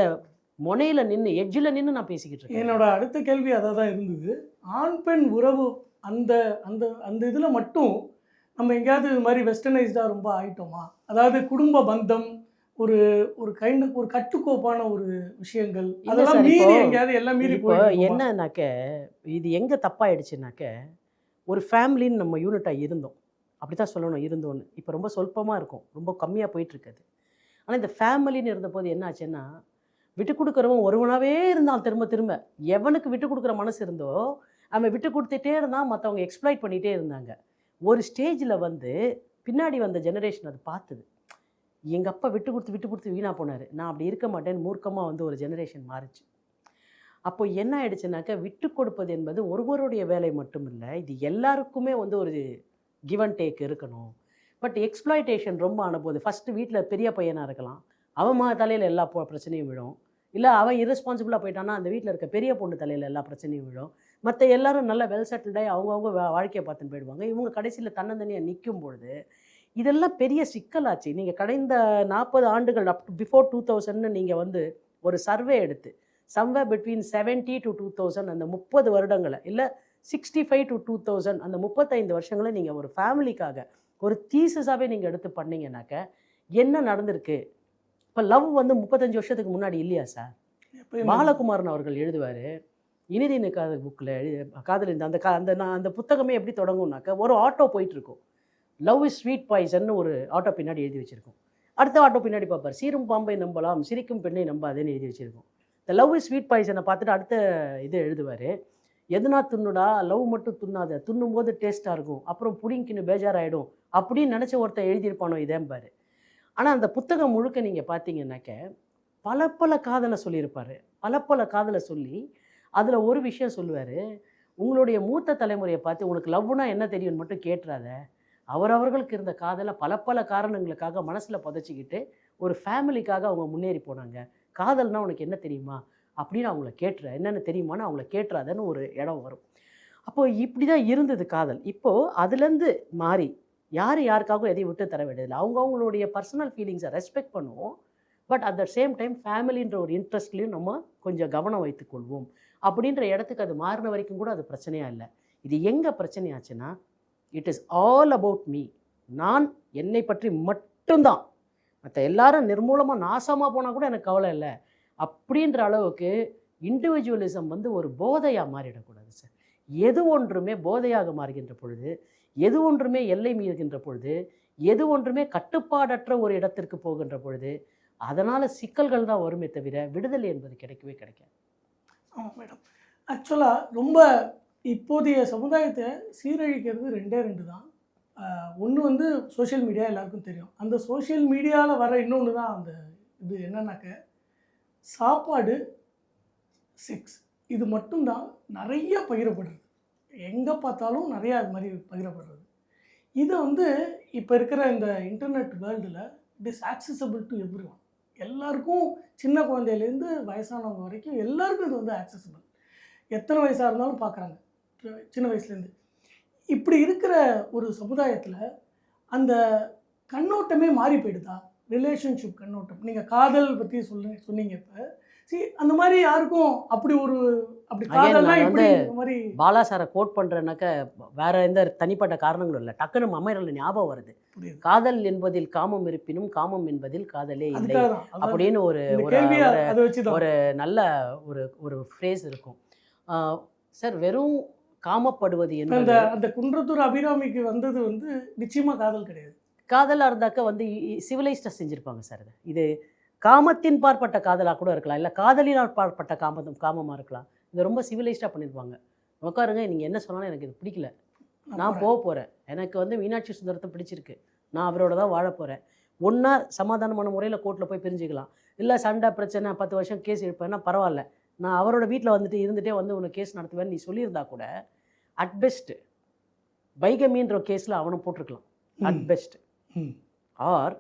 முனையில் நின்று, எட்ஜில் நின்று நான் பேசிக்கிட்டு இருக்கேன். என்னோட அடுத்த கேள்வி அதாக தான் இருந்தது. ஆண் பெண் உறவு அந்த அந்த அந்த இதில் மட்டும் நம்ம எங்கேயாவது இது மாதிரி வெஸ்டர்னைஸ்டாக ரொம்ப ஆகிட்டோமா? அதாவது குடும்ப பந்தம், ஒரு ஒரு ஒரு கட்டுக்கோப்பான ஒரு விஷயங்கள், அதெல்லாம் மீறி எங்கேயாவது எல்லாம் மீறி இப்போ என்னன்னாக்க, இது எங்கே தப்பாயிடுச்சுனாக்க, ஒரு ஃபேமிலின்னு நம்ம யூனிட்டாக இருந்தோம், அப்படி தான் சொல்லணும், இருந்தோன்னு. இப்போ ரொம்ப சொல்பமாக இருக்கும், ரொம்ப கம்மியாக போயிட்டுருக்குது. ஆனால் இந்த ஃபேமிலின்னு இருந்தபோது என்ன ஆச்சுன்னா, விட்டு கொடுக்குறவன் ஒருவனாகவே இருந்தான். திரும்ப எவனுக்கு விட்டு கொடுக்குற மனசு இருந்தோ அவன் விட்டு கொடுத்துட்டே இருந்தான், மற்றவங்க எக்ஸ்ப்ளாய்ட் பண்ணிகிட்டே இருந்தாங்க. ஒரு ஸ்டேஜில் வந்து பின்னாடி வந்த ஜெனரேஷன் அது பார்த்துது. எங்கள் அப்பா விட்டு கொடுத்து வீணாக போனார், நான் அப்படி இருக்க மாட்டேன்னு மூர்க்கமாக வந்து ஒரு ஜெனரேஷன் மாறிச்சு. அப்போ என்ன ஆயிடுச்சுனாக்கா, விட்டு கொடுப்பது என்பது ஒருவருடைய வேலை மட்டும் இல்லை, இது எல்லாருக்குமே வந்து ஒரு கிவ் அண்ட் டேக் இருக்கணும். பட் எக்ஸ்ப்ளாய்டேஷன் ரொம்ப ஆனபோது ஃபஸ்ட்டு வீட்டில் பெரிய பையனாக இருக்கலாம், அவன் தலையில் எல்லா பிரச்சனையும் விழும். இல்லை அவன் இரஸ்பான்சிபிளாக போயிட்டான்னா அந்த வீட்டில் இருக்க பெரிய பொண்ணு தலையில் எல்லா பிரச்சனையும் விழும். மற்ற எல்லாரும் நல்லா வெல் செட்டில்டாகி அவங்கவுங்க வாழ்க்கையை பார்த்துன்னு போயிடுவாங்க. இவங்க கடைசியில் தன்னந்தனியாக நிற்கும் பொழுது இதெல்லாம் பெரிய சிக்கலாச்சு. நீங்கள் கடந்த 40 ஆண்டுகள் அப் பிஃபோர் 2000ன்னு நீங்கள் வந்து ஒரு சர்வே எடுத்து சம்வேர் பிட்வீன் 70 to 2000 அந்த 30 வருடங்களை, இல்லை 65 to 2000 அந்த 35 வருஷங்களை நீங்கள் ஒரு ஃபேமிலிக்காக ஒரு தீசஸாகவே நீங்கள் எடுத்து பண்ணிங்கனாக்க என்ன நடந்திருக்கு? இப்போ லவ் வந்து 35 வருஷத்துக்கு முன்னாடி இல்லையா சார்? பாலகுமாரன் அவர்கள் எழுதுவார் இனிதின காதல் புக்கில் காதல் அந்த புத்தகமே எப்படி தொடங்கும்னாக்க, ஒரு ஆட்டோ போயிட்டுருக்கும், லவ் இஸ் ஸ்வீட் பாய்சன்னு ஒரு ஆட்டோ பின்னாடி எழுதி வச்சுருக்கோம். அடுத்த ஆட்டோ பின்னாடி பார்ப்பார், சீரும் பாம்பை நம்பலாம் சிரிக்கும் பெண்ணை நம்பாதேன்னு எழுதி வச்சுருக்கோம். இந்த லவ் இஸ் ஸ்வீட் பாய்சனை பார்த்துட்டு அடுத்த இது எழுதுவார், எதுனா துண்ணுடா லவ் மட்டும் துண்ணாத, துண்ணும் போது டேஸ்ட்டாக இருக்கும், அப்புறம் புடிங்கின்னு பேஜாராகிடும் அப்படின்னு நினச்ச ஒருத்தர் எழுதியிருப்பானோ இதேம்பார். ஆனால் அந்த புத்தகம் முழுக்க நீங்கள் பார்த்தீங்கன்னாக்க பல காதலை சொல்லியிருப்பார். பல காதலை சொல்லி அதில் ஒரு விஷயம் சொல்லுவார், உங்களுடைய மூத்த தலைமுறையை பார்த்து உனக்கு லவ்னா என்ன தெரியும்னு மட்டும் கேட்டுறாத, அவரவர்களுக்கு இருந்த காதலை பல காரணங்களுக்காக மனசில் புதைச்சிக்கிட்டு ஒரு ஃபேமிலிக்காக அவங்க முன்னேறி போனாங்க. காதல்னால் உனக்கு என்ன தெரியுமா அப்படின்னு அவங்கள கேட்டுற, என்னென்ன தெரியுமான்னு அவங்கள கேட்டுறாதன்னு ஒரு இடம் வரும். அப்போது இப்படி தான் இருந்தது காதல். இப்போது அதுலேருந்து மாறி யாருக்காகவும் எதையும் விட்டு தர வேண்டியதில்லை, அவங்களுடைய பர்சனல் ஃபீலிங்ஸை ரெஸ்பெக்ட் பண்ணுவோம். But at the same time ஃபேமிலின்ற ஒரு இன்ட்ரெஸ்ட்லேயும் நம்ம கொஞ்சம் கவனம் வைத்துக்கொள்வோம் அப்படின்ற இடத்துக்கு அது மாறின வரைக்கும் கூட அது பிரச்சனையாக இல்லை. இது எங்கே பிரச்சனையாச்சுன்னா, it is all about me, நான் என்னை பற்றி மட்டும்தான், மற்ற எல்லாரும் நிர்மூலமாக நாசமாக போனால் கூட எனக்கு கவலை இல்லை அப்படின்ற அளவுக்கு இண்டிவிஜுவலிசம் வந்து ஒரு போதையாக மாறிடக்கூடாது சார். எது ஒன்றுமே போதையாக மாறுகின்ற பொழுது, எது ஒன்றுமே எல்லை மீறுகின்ற பொழுது, எது ஒன்றுமே கட்டுப்பாடற்ற ஒரு இடத்திற்கு போகின்ற பொழுது அதனால் சிக்கல்கள் தான் வருமே தவிர விடுதலை என்பது கிடைக்கவே கிடைக்காது. ஆமாம் மேடம். ஆக்சுவலாக ரொம்ப இப்போதைய சமுதாயத்தை சீரழிக்கிறது 2 தான். ஒன்று வந்து சோஷியல் மீடியா, எல்லாருக்கும் தெரியும். அந்த சோஷியல் மீடியாவில் வர இன்னொன்று தான் அந்த இது என்னன்னாக்க, சாப்பாடு, செக்ஸ், இது மட்டும்தான் நிறைய பகிரப்படுறது. எங்கே பார்த்தாலும் நிறையா அது மாதிரி பகிரப்படுறது. இதை வந்து இப்போ இருக்கிற இந்த இன்டர்நெட் வேர்ல்டில் it is accessible to every one. எல்லாருக்கும், சின்ன குழந்தையிலேருந்து வயசானவங்க வரைக்கும் எல்லாருக்கும் இது வந்து ஆக்சசபிள். எத்தனை வயசாக இருந்தாலும் பார்க்குறாங்க சின்ன வயசுலேருந்து. இப்படி இருக்கிற ஒரு சமுதாயத்தில் அந்த கண்ணோட்டமே மாறி போயிடுதா? ரிலேஷன்ஷிப் கண்ணோட்டம். நீங்கள் காதல் பற்றி சொன்னீங்க. இப்போ அந்த மாதிரி யாருக்கும் அப்படி காதல்னா இப்படி மாதிரி பாலா சாரை கோட் பண்ணுறேன்னாக்க வேற எந்த தனிப்பட்ட காரணங்களும் இல்லை, டக்குன்னு அம்மையில் ஞாபகம் வருது. காதல் என்பதில் காமம் இருப்பினும் காமம் என்பதில் காதலே இல்லை அப்படின்னு ஒரு நல்ல ஒரு ஃப்ரேஸ் இருக்கும் சார். வெறும் காமப்படுவது என்பது அந்த குன்றத்தூர் அபிராமிக்கு வந்தது வந்து நிச்சயமாக காதல் கிடையாது. காதலாக இருந்தாக்க வந்து சிவிலைஸ்டாக செஞ்சுருப்பாங்க சார். இது காமத்தின் பார்ப்பட்ட காதலாக கூட இருக்கலாம், இல்லை காதலினால் பார்ப்பட்ட காமமாக இருக்கலாம். இதை ரொம்ப சிவிலைஸ்டாக பண்ணியிருப்பாங்க. உட்காருங்க, நீங்கள் என்ன சொன்னாலும் எனக்கு இது பிடிக்கல, நான் போகிறேன், எனக்கு வந்து மீனாட்சி சுந்தரத்தை பிடிச்சிருக்கு, நான் அவரோட தான் வாழ போகிறேன். ஒன்றா சமாதானமான முறையில் கோர்ட்டில் போய் பிரிஞ்சுக்கலாம், இல்லை சண்டை பிரச்சனை 10 வருஷம் கேஸ் எடுப்பேன்னா பரவாயில்ல, நான் அவரோட வீட்டில் இருந்துகிட்டே உனக்கு கேஸ் நடத்துவேன்னு நீ சொல்லியிருந்தா கூட அட் பெஸ்ட் பைகமின்ற கேஸில் அவனை போட்டிருக்கலாம் அட் பெஸ்ட். ஆர்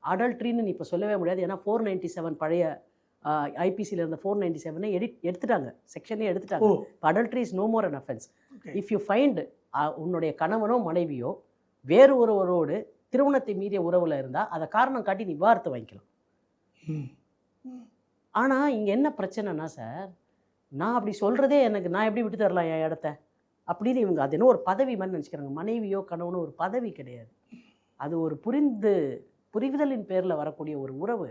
அடல்ட்ரின்னு நீ இப்போ சொல்லவே முடியாது, ஏன்னா 497 பழைய ஐபிசியில் இருந்த 497 எடுத்துட்டாங்க, செக்ஷனே எடுத்துட்டாங்க. இப்போ adultery is no more an offence. If you find உன்னுடைய கணவனோ மனைவியோ வேறு ஒருவரோடு திருமணத்தை மீறிய உறவில் இருந்தால் அதை காரணம் காட்டி நீ விவாகரத்து வாங்கிக்கலாம். ஆனால் இங்கே என்ன பிரச்சனைனா சார், நான் அப்படி சொல்கிறதே நான் எப்படி விட்டு தரலாம் என் இடத்த அப்படின்னு இவங்க அது என்ன ஒரு பதவி மாதிரி நினச்சிக்கிறாங்க. மனைவியோ கணவனோ ஒரு பதவி கிடையாது, அது ஒரு புரிதலின் பேரில் வரக்கூடிய ஒரு உறவு.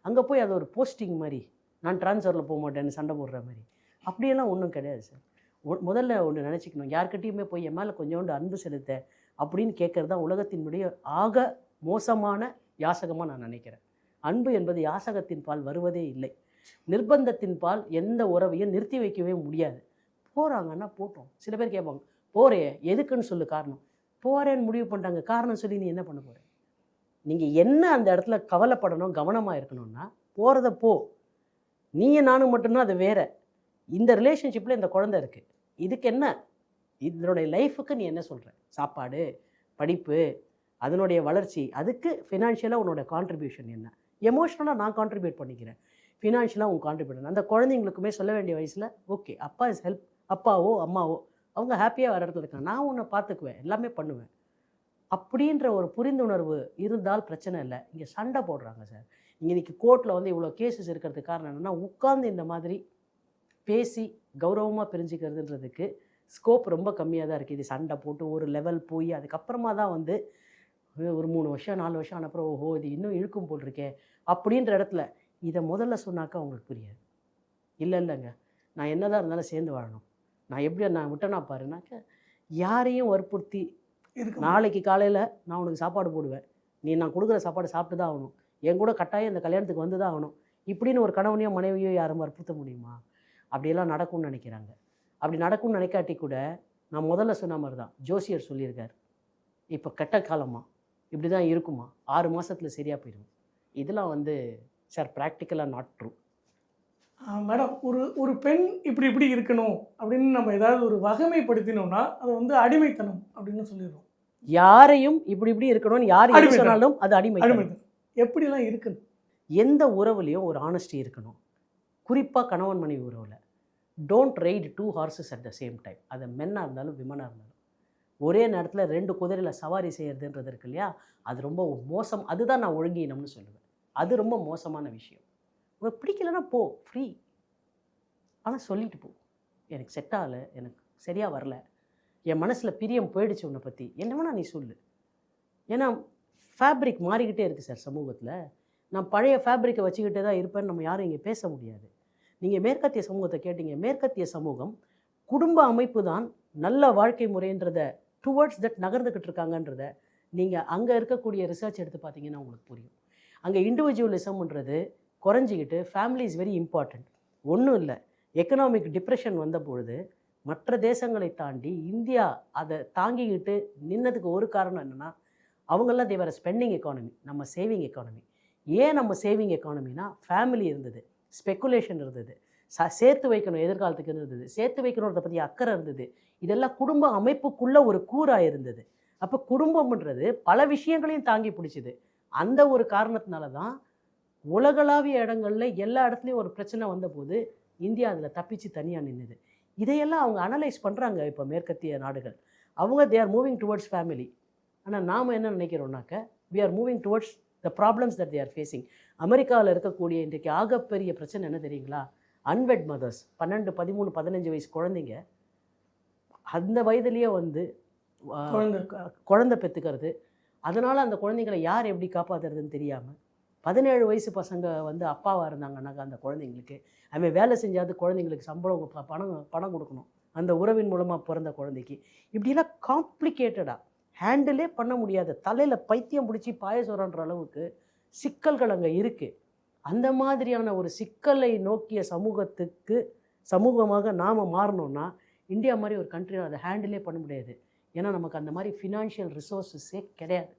அங்கே போய் அது ஒரு போஸ்டிங் மாதிரி, நான் ட்ரான்ஸ்ஃபரில் போக மாட்டேன்னு சண்டை போடுற மாதிரி அப்படியெல்லாம் ஒன்றும் கிடையாது சார். முதல்ல ஒன்று நினச்சிக்கணும், யார்கிட்டையுமே போய் என் மேலே கொஞ்சோண்டு அன்பு செலுத்த அப்படின்னு கேட்குறது தான் உலகத்தினுடைய ஆக மோசமான யாசகமாக நான் நினைக்கிறேன். அன்பு என்பது யாசகத்தின் பால் வருவதே இல்லை, நிர்பந்தத்தின் பால் எந்த உறவையும் நிறுத்தி வைக்கவே முடியாது. போகிறாங்கன்னா போட்டோம். சில பேர் கேட்பாங்க, போகிறே எதுக்குன்னு சொல்லு காரணம். போகிறேன்னு முடிவு பண்ணிட்டாங்க. காரணம் சொல்லி நீ என்ன பண்ண போகிற? நீங்கள் என்ன அந்த இடத்துல கவலைப்படணும், கவனமாக இருக்கணும்னா போகிறத போ. நீங்கள் நானும் மட்டும்தான் அது வேற. இந்த ரிலேஷன்ஷிப்பில் இந்த குழந்தை இருக்குது. இதுக்கு என்ன, இதனுடைய லைஃபுக்கு நீ என்ன சொல்கிற? சாப்பாடு, படிப்பு, அதனுடைய வளர்ச்சி, அதுக்கு ஃபினான்ஷியலாக உன்னோட கான்ட்ரிபியூஷன் என்ன? எமோஷ்னலாக நான் கான்ட்ரிபியூட் பண்ணிக்கிறேன், ஃபினான்ஷியலாக உங்க கான்ட்ரிபியூட். அந்த குழந்தைங்களுக்குமே சொல்ல வேண்டிய வயசில் ஓகே அப்பா இஸ் ஹெல்ப், அப்பாவோ அம்மாவோ அவங்க ஹாப்பியாக வர இடத்துல இருக்காங்க, நான் உன்னை பார்த்துக்குவேன், எல்லாமே பண்ணுவேன் அப்படின்ற ஒரு புரிந்துணர்வு இருந்தால் பிரச்சனை இல்லை. இங்கே சண்டை போடுறாங்க சார். இன்றைக்கி கோர்ட்டில் வந்து இவ்வளோ கேசஸ் இருக்கிறதுக்கு காரணம் என்னென்னா, உட்கார்ந்து இந்த மாதிரி பேசி கௌரவமாக பிரிஞ்சுக்கிறதுன்றதுக்கு ஸ்கோப் ரொம்ப கம்மியாக தான் இருக்குது. இது சண்டை போட்டு ஒரு லெவல் போய் அதுக்கப்புறமா தான் வந்து ஒரு 3 வருஷம் 4 வருஷம் ஆனப்புறம் ஓஹோ இது இன்னும் இழுக்கும் போல் இருக்கே அப்படின்ற இடத்துல இதை முதல்ல சொன்னாக்கா அவங்களுக்கு புரியாது. இல்லைங்க, நான் என்னதான் இருந்தாலும் சேர்ந்து வாழணும், நான் எப்படி நான் விட்டேனா பாருனாக்க யாரையும் வற்புறுத்தி நாளைக்கு காலையில் நான் உனக்கு சாப்பாடு போடுவேன், நீ நான் கொடுக்குற சாப்பாடு சாப்பிட்டு தான் ஆகணும், என் கூட கட்டாயம் இந்த கல்யாணத்துக்கு வந்து தான் ஆகணும் இப்படின்னு ஒரு கணவனையோ மனைவியோ யாரும் வற்புறுத்த முடியுமா? அப்படியெல்லாம் நடக்கும்னு நினைக்கிறாங்க. அப்படி நடக்கும்னு நினைக்காட்டி கூட நான் முதல்ல சொன்ன மாதிரி தான் ஜோசியர் சொல்லியிருக்கார், இப்போ கெட்ட காலமாக இப்படி தான் இருக்குமா, 6 மாதத்தில் சரியாக போயிடும். இதெல்லாம் வந்து சார் ப்ராக்டிக்கலாக நாட் ட்ரூ. மேடம், ஒரு பெண் இப்படி இருக்கணும் அப்படின்னு நம்ம ஏதாவது ஒரு வகைமைப்படுத்தினோம்னா அது வந்து அடிமைத்தனம் அப்படின்னு சொல்லிடுவோம். யாரையும் இப்படி இருக்கணும்னு யார் எது சொன்னாலும் அது அடிமைத்தனம். எப்படிலாம் இருக்கணும்? எந்த உறவுலையும் ஒரு ஆனஸ்டி இருக்கணும். குறிப்பாக கணவன் மனைவி உறவில் don't write 2 horses at the same time. அது மென்னாக இருந்தாலும் விமனாக இருந்தாலும் ஒரே நேரத்தில் 2 குதிரையில் சவாரி செய்கிறதுன்றது இருக்கு இல்லையா, அது ரொம்ப மோசம். அதுதான் நான் ஒழுங்கீனம்னு சொல்லுவேன். அது ரொம்ப மோசமான விஷயம். உனக்கு பிடிக்கலன்னா போ, ஃப்ரீ. ஆனால் சொல்லிட்டு போ, எனக்கு செட் ஆகலை, எனக்கு சரியாக வரல, என் மனசில் பிரியம் போயிடுச்சு உன்னை பற்றி, என்ன வேணா நீ சொல்லு. ஏன்னா ஃபேப்ரிக் மாறிக்கிட்டே இருக்குது சார் சமூகத்தில். நான் பழைய ஃபேப்ரிக்கை வச்சுக்கிட்டே தான் இருப்பேன்னு நம்ம யாரும் இங்கே பேச முடியாது. நீங்கள் மேற்கத்திய சமூகத்தை கேட்டீங்க, மேற்கத்திய சமூகம் குடும்ப அமைப்பு தான் நல்ல வாழ்க்கை முறைன்றதை டுவர்ட்ஸ் தட் நகர்ந்துக்கிட்டு இருக்காங்கன்றத நீங்கள் அங்கே இருக்கக்கூடிய ரிசர்ச் எடுத்து பார்த்தீங்கன்னா உங்களுக்கு புரியும். அங்கே இண்டிவிஜுவலிசம்ன்றது குறைஞ்சிக்கிட்டு ஃபேமிலி இஸ் வெரி இம்பார்ட்டண்ட். ஒன்றும் இல்லை, எக்கனாமிக் டிப்ரெஷன் வந்த பொழுது மற்ற தேசங்களை தாண்டி இந்தியா அதை தாங்கிக்கிட்டு நின்னதுக்கு ஒரு காரணம் என்னென்னா, அவங்கெல்லாம் தேவர ஸ்பெண்டிங் எக்கானமி, நம்ம சேவிங் எக்கானமி. ஏன் நம்ம சேவிங் எக்கானமினா, ஃபேமிலி இருந்தது, ஸ்பெக்குலேஷன் இருந்தது, சேர்த்து வைக்கணும் எதிர்காலத்துக்கு இருந்தது, சேர்த்து வைக்கணுன்றத பற்றி அக்கறை இருந்தது. இதெல்லாம் குடும்ப அமைப்புக்குள்ளே ஒரு கூறாக இருந்தது. அப்போ குடும்பம்ன்றது பல விஷயங்களையும் தாங்கி பிடிச்சிது. அந்த ஒரு காரணத்தினால தான் உலகளாவிய இடங்களில் எல்லா இடத்துலையும் ஒரு பிரச்சனை வந்தபோது இந்தியா அதில் தப்பிச்சு தனியாக நின்றுது. இதையெல்லாம் அவங்க அனலைஸ் பண்ணுறாங்க. இப்போ மேற்கத்திய நாடுகள் அவங்க they are moving towards family. ஆனால் நாம் என்ன நினைக்கிறோம்னாக்க, we are moving towards the problems that they are facing. அமெரிக்காவில் இருக்கக்கூடிய இன்றைக்கு ஆகப்பெரிய பிரச்சனை என்ன தெரியுங்களா? அன்வெட் மதர்ஸ், 12, 13, 15 வயசு குழந்தைங்க அந்த வயதுலேயே வந்து குழந்தை பெற்றுக்கிறது. அதனால் அந்த குழந்தைங்களை யார் எப்படி காப்பாற்றுறதுன்னு தெரியாமல் 17 வயசு பசங்க வந்து அப்பாவாக இருந்தாங்கன்னாக்கா அந்த குழந்தைங்களுக்கு அவன் வேலை செஞ்சாது குழந்தைங்களுக்கு சம்பளம் பணம் கொடுக்கணும் அந்த உறவின் மூலமாக பிறந்த குழந்தைக்கு. இப்படிலாம் காம்ப்ளிகேட்டடாக ஹேண்டிலே பண்ண முடியாத, தலையில் பைத்தியம் பிடிச்சி பாயசோரன்ற அளவுக்கு சிக்கல்கள் அங்கே இருக்குது. அந்த மாதிரியான ஒரு சிக்கலை நோக்கிய சமூகமாக நாம் மாறணும்னா இந்தியா மாதிரி ஒரு கண்ட்ரியில் அதை ஹேண்டிலே பண்ண முடியாது. ஏன்னா நமக்கு அந்த மாதிரி ஃபினான்ஷியல் ரிசோர்ஸஸே கிடையாது.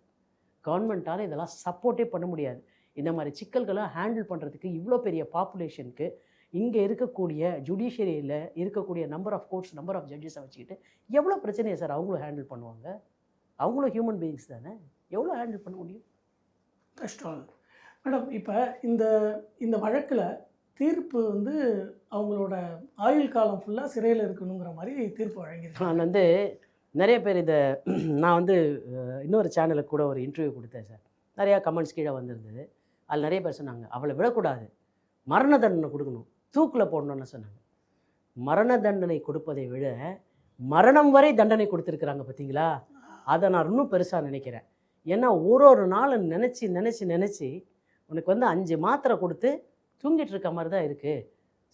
கவர்மெண்ட்டால் இதெல்லாம் சப்போர்ட்டே பண்ண முடியாது. இந்த மாதிரி சிக்கல்களை ஹேண்டில் பண்ணுறதுக்கு இவ்வளோ பெரிய பாப்புலேஷனுக்கு இங்கே இருக்கக்கூடிய ஜுடிஷியரியில் இருக்கக்கூடிய number of courts, number of ஜட்ஜஸை வச்சுக்கிட்டு எவ்வளோ பிரச்சனையை சார் அவங்களும் ஹேண்டில் பண்ணுவாங்க? அவங்களும் ஹியூமன் பீயிங்ஸ் தானே, எவ்வளோ ஹேண்டில் பண்ண முடியும்? கஷ்டம். மேடம், இப்போ இந்த வழக்கில் தீர்ப்பு வந்து அவங்களோட ஆயுள் காலம் ஃபுல்லாக சிறையில் இருக்கணுங்கிற மாதிரி தீர்ப்பு வழங்கியிருக்கேன். நான் வந்து நிறைய பேர் நான் வந்து இன்னொரு சேனலுக்கு கூட ஒரு இன்டர்வியூ கொடுத்தேன் சார். நிறையா கமெண்ட்ஸ் கீழே வந்திருந்தது. அதில் நிறைய பேர் சொன்னாங்க, அவளை விடக்கூடாது, மரண தண்டனை கொடுக்கணும், தூக்கில் போடணும்னு சொன்னாங்க. மரண தண்டனை கொடுப்பதை விட மரணம் வரை தண்டனை கொடுத்துருக்குறாங்க பார்த்தீங்களா? அதை நான் இன்னும் பெருசாக நினைக்கிறேன். ஏன்னா ஒரு நாளும் நினச்சி உனக்கு வந்து 5 மாத்திரை கொடுத்து தூங்கிட்டு இருக்க மாதிரி தான் இருக்குது,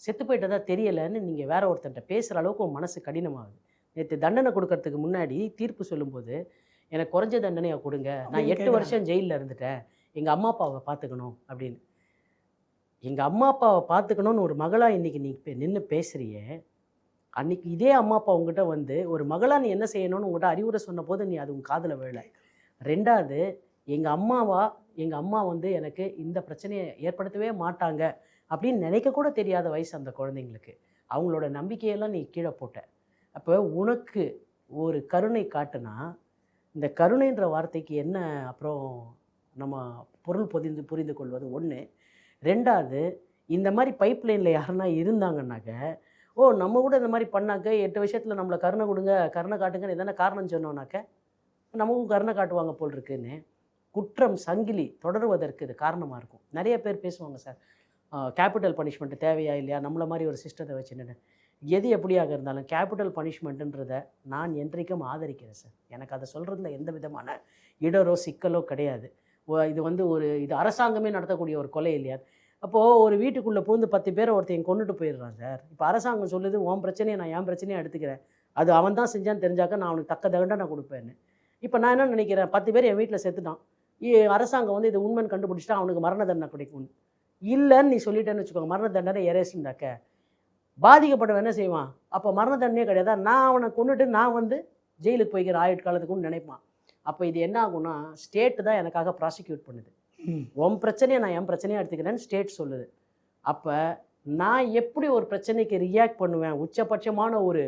செத்து போயிட்டதா தெரியலைன்னு நீங்கள் வேற ஒருத்தன்ட்ட பேசுகிற அளவுக்கு உன் மனசு கடினமாகுது. நேற்று தண்டனை கொடுக்கறதுக்கு முன்னாடி தீர்ப்பு சொல்லும்போது எனக்கு குறைஞ்ச தண்டனையை கொடுங்க, நான் 8 வருஷம் ஜெயிலில் இருந்துட்டேன், எங்கள் அம்மா அப்பாவை பார்த்துக்கணும் அப்படின்னு. எங்கள் அம்மா அப்பாவை பார்த்துக்கணுன்னு ஒரு மகளாக இன்றைக்கி நீ நின்று பேசுகிறியே, அன்னைக்கு இதே அம்மா அப்பா உங்ககிட்ட வந்து ஒரு மகளா நீ என்ன செய்யணும்னு உங்ககிட்ட அறிவுரை சொன்ன போது நீ அது உன் காதில் விழலை. ரெண்டாவது, எங்கள் அம்மா வந்து எனக்கு இந்த பிரச்சனையை ஏற்படுத்தவே மாட்டாங்க அப்படின்னு நினைக்க கூட தெரியாத வயசு அந்த குழந்தைங்களுக்கு. அவங்களோட நம்பிக்கையெல்லாம் நீ கீழே போட்ட. அப்போ உனக்கு ஒரு கருணை காட்டுனா, இந்த கருணைன்ற வார்த்தைக்கு என்ன அப்புறம் நம்ம பொருள் புரிந்து கொள்வது ஒன்று. ரெண்டாவது, இந்த மாதிரி பைப் லைனில் யாருன்னா இருந்தாங்கன்னாக்க, ஓ நம்ம கூட இந்த மாதிரி பண்ணாக்க 8 விஷயத்தில் நம்மளை கருணை கொடுங்க, கருணை காட்டுங்கன்னு எதனா காரணம் சொன்னோன்னாக்க நமக்கும் கருணை காட்டுவாங்க போல் இருக்குன்னு குற்றம் சங்கிலி தொடருவதற்கு இது காரணமாக இருக்கும். நிறைய பேர் பேசுவாங்க, சார் கேபிட்டல் பனிஷ்மெண்ட்டு தேவையா இல்லையா, நம்மளை மாதிரி ஒரு சிஸ்டத்தை வச்சுன்னு. எது எப்படியாக இருந்தாலும் கேபிட்டல் பனிஷ்மெண்ட்டுன்றதை நான் என்றைக்கும் ஆதரிக்கிறேன் சார். எனக்கு அதை சொல்கிறதுல எந்த விதமான இடரோ சிக்கலோ கிடையாது. இது வந்து இது அரசாங்கமே நடத்தக்கூடிய ஒரு கொலை இல்லையா. அப்போது ஒரு வீட்டுக்குள்ளே பூந்து 10 பேரை ஒருத்தன் கொண்டுட்டு போயிடுறான் சார். இப்போ அரசாங்கம் சொல்லுது உன் பிரச்சனையை நான் என் பிரச்சனையை எடுத்துக்கிறேன், அது அவன் தான் செஞ்சான்னு தெரிஞ்சாக்க நான் அவனுக்கு தக்க தண்டனை கொடுப்பேன்னு. இப்போ நான் என்ன நினைக்கிறேன், 10 பேர் என் வீட்டில் செத்துட்டான், அரசாங்கம் வந்து இது உண்மைன்னு கண்டுபிடிச்சிட்டா அவனுக்கு மரண தண்டனை கிடைக்கும். இல்லைன்னு நீ சொல்லிட்டேன்னு வச்சுக்கோங்க, மரண தண்டனை எரேஸ்ண்டாக்க பாதிக்கப்பட்டவன் என்ன செய்வான், அப்போ மரண தண்டனையே கிடையாதா, நான் அவனை கொண்டுட்டு நான் வந்து ஜெயிலுக்கு போய்க்கிற ஆயுட்காலத்துக்குன்னு நினைப்பான். அப்போ இது என்ன ஆகும்னா, ஸ்டேட்டு தான் எனக்காக ப்ராசிக்யூட் பண்ணுது. உன் பிரச்சனையை நான் என் பிரச்சனையாக எடுத்துக்கிறேன்னு ஸ்டேட் சொல்லுது. அப்போ நான் எப்படி ஒரு பிரச்சனைக்கு ரியாக்ட் பண்ணுவேன், உச்சபட்சமான ஒரு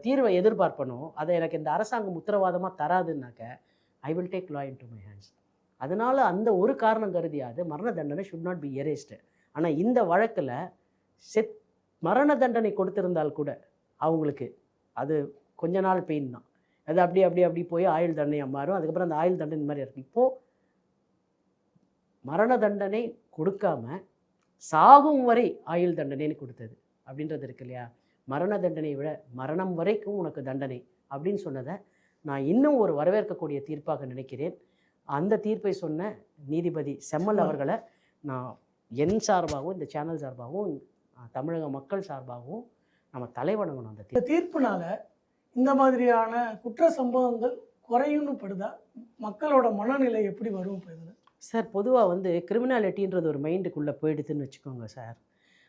தீர்வை எதிர்பார்ப்பனோ அதை எனக்கு இந்த அரசாங்கம் உத்தரவாதமாக தராதுன்னாக்க I will take law in to my hands. அதனால் அந்த ஒரு காரணம் கருதியாது மரண தண்டனை ஷுட் நாட் பி எரேஸ்டு. ஆனால் இந்த வழக்கில் மரண தண்டனை கொடுத்திருந்தால் கூட அவங்களுக்கு அது கொஞ்ச நாள் பெயின் தான். அது அப்படி போய் ஆயுள் தண்டனையாக மாறும். அதுக்கப்புறம் அந்த ஆயுள் தண்டனை மாதிரி இருக்குது. இப்போது மரண தண்டனை கொடுக்காம சாகும் வரை ஆயுள் தண்டனைன்னு கொடுத்தது அப்படின்றது இருக்கு இல்லையா. மரண தண்டனை விட மரணம் வரைக்கும் உனக்கு தண்டனை அப்படின்னு சொன்னதை நான் இன்னும் ஒரு வரவேற்கக்கூடிய தீர்ப்பாக நினைக்கிறேன். அந்த தீர்ப்பை சொன்ன நீதிபதி செம்மல் அவர்களை நான் என் சார்பாகவும் இந்த சேனல் சார்பாகவும் தமிழக மக்கள் சார்பாகவும் நம்ம தலைவணங்கணும். அந்த தீர்ப்புனால இந்த மாதிரியான குற்ற சம்பவங்கள் குறையும்னு படுதா, மக்களோட மனநிலை எப்படி வரும் இதில்? சார் பொதுவாக வந்து கிரிமினாலிட்டின்றது ஒரு மைண்டுக்குள்ளே போயிடுதுன்னு வச்சுக்கோங்க சார்,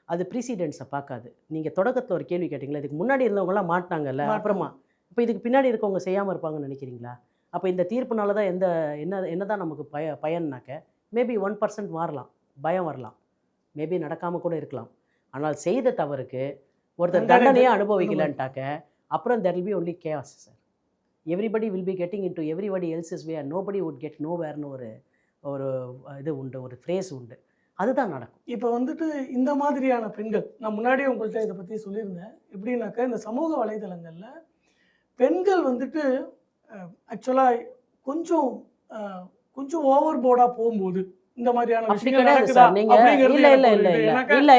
அது ப்ரீசிடென்ட்ஸை பார்க்காது. நீங்கள் தொடக்கத்தில் ஒரு கேள்வி கேட்டிங்களா, இதுக்கு முன்னாடி இருந்தவங்களாம் மாட்டினாங்கல்ல, அப்புறமா இப்போ இதுக்கு பின்னாடி இருக்கவங்க செய்யாமல் இருப்பாங்கன்னு நினைக்கிறீங்களா? அப்போ இந்த தீர்ப்புனால தான் என்ன தான் நமக்கு பயன்னாக்க மேபி 1% மாறலாம், பயம் வரலாம், மேபி நடக்காமல் கூட இருக்கலாம். ஆனால் செய்த தவறுக்கு ஒருத்தர் தண்டனையே அனுபவிக்கலன்ட்டாக்க அப்புறம் there will be only chaos sir. everybody will be getting into everybody else's way and nobody would get nowhereன்னு ஒரு இது உண்டு, ஒரு ஃப்ரேஸ் உண்டு, அதுதான் நடக்கும். இப்போ வந்துட்டு இந்த மாதிரியான பெண்கள், நான் முன்னாடியே உங்கள்கிட்ட இதை பற்றி சொல்லியிருந்தேன், எப்படின்னாக்கா இந்த சமூக வலைதளங்களில் பெண்கள் வந்துட்டு ஆக்சுவலாக கொஞ்சம் ஓவர் போர்டாக போகும்போது இந்த மாதிரியான விஷயங்கள் கிடையாது சார். நீங்க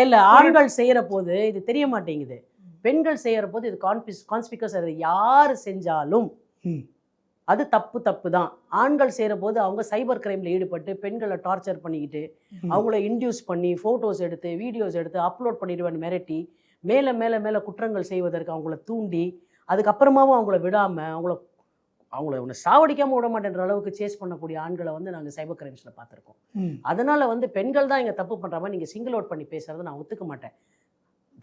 இல்ல ஆண்கள் செய்யற போது இது தெரிய மாட்டேங்குது, பெண்கள் செய்யற போது இது கான்ஸ்பிகஸ். அது யார் செஞ்சாலும் அது தப்பு தான். ஆண்கள் செய்கிற போது அவங்க சைபர் கிரைமில் ஈடுபட்டு பெண்களை டார்ச்சர் பண்ணிக்கிட்டு அவங்கள இன்டியூஸ் பண்ணி ஃபோட்டோஸ் எடுத்து வீடியோஸ் எடுத்து அப்லோட் பண்ணிடுவேன்னு மிரட்டி மேலே மேலே மேலே குற்றங்கள் செய்வதற்கு அவங்கள தூண்டி அதுக்கப்புறமாவும் அவங்கள விடாமல் அவங்கள ஒன்று சாவடிக்காமல் விட மாட்டேன்ற அளவுக்கு சேஸ் பண்ணக்கூடிய ஆண்களை வந்து நாங்கள் சைபர் கிரைம்ஸில் பார்த்துருக்கோம். அதனால் வந்து பெண்கள் தான் இங்கே தப்பு பண்ணுற மாதிரி நீங்கள் சிங்கிள் அவுட் பண்ணி பேசுகிறத நான் ஒத்துக்க மாட்டேன்.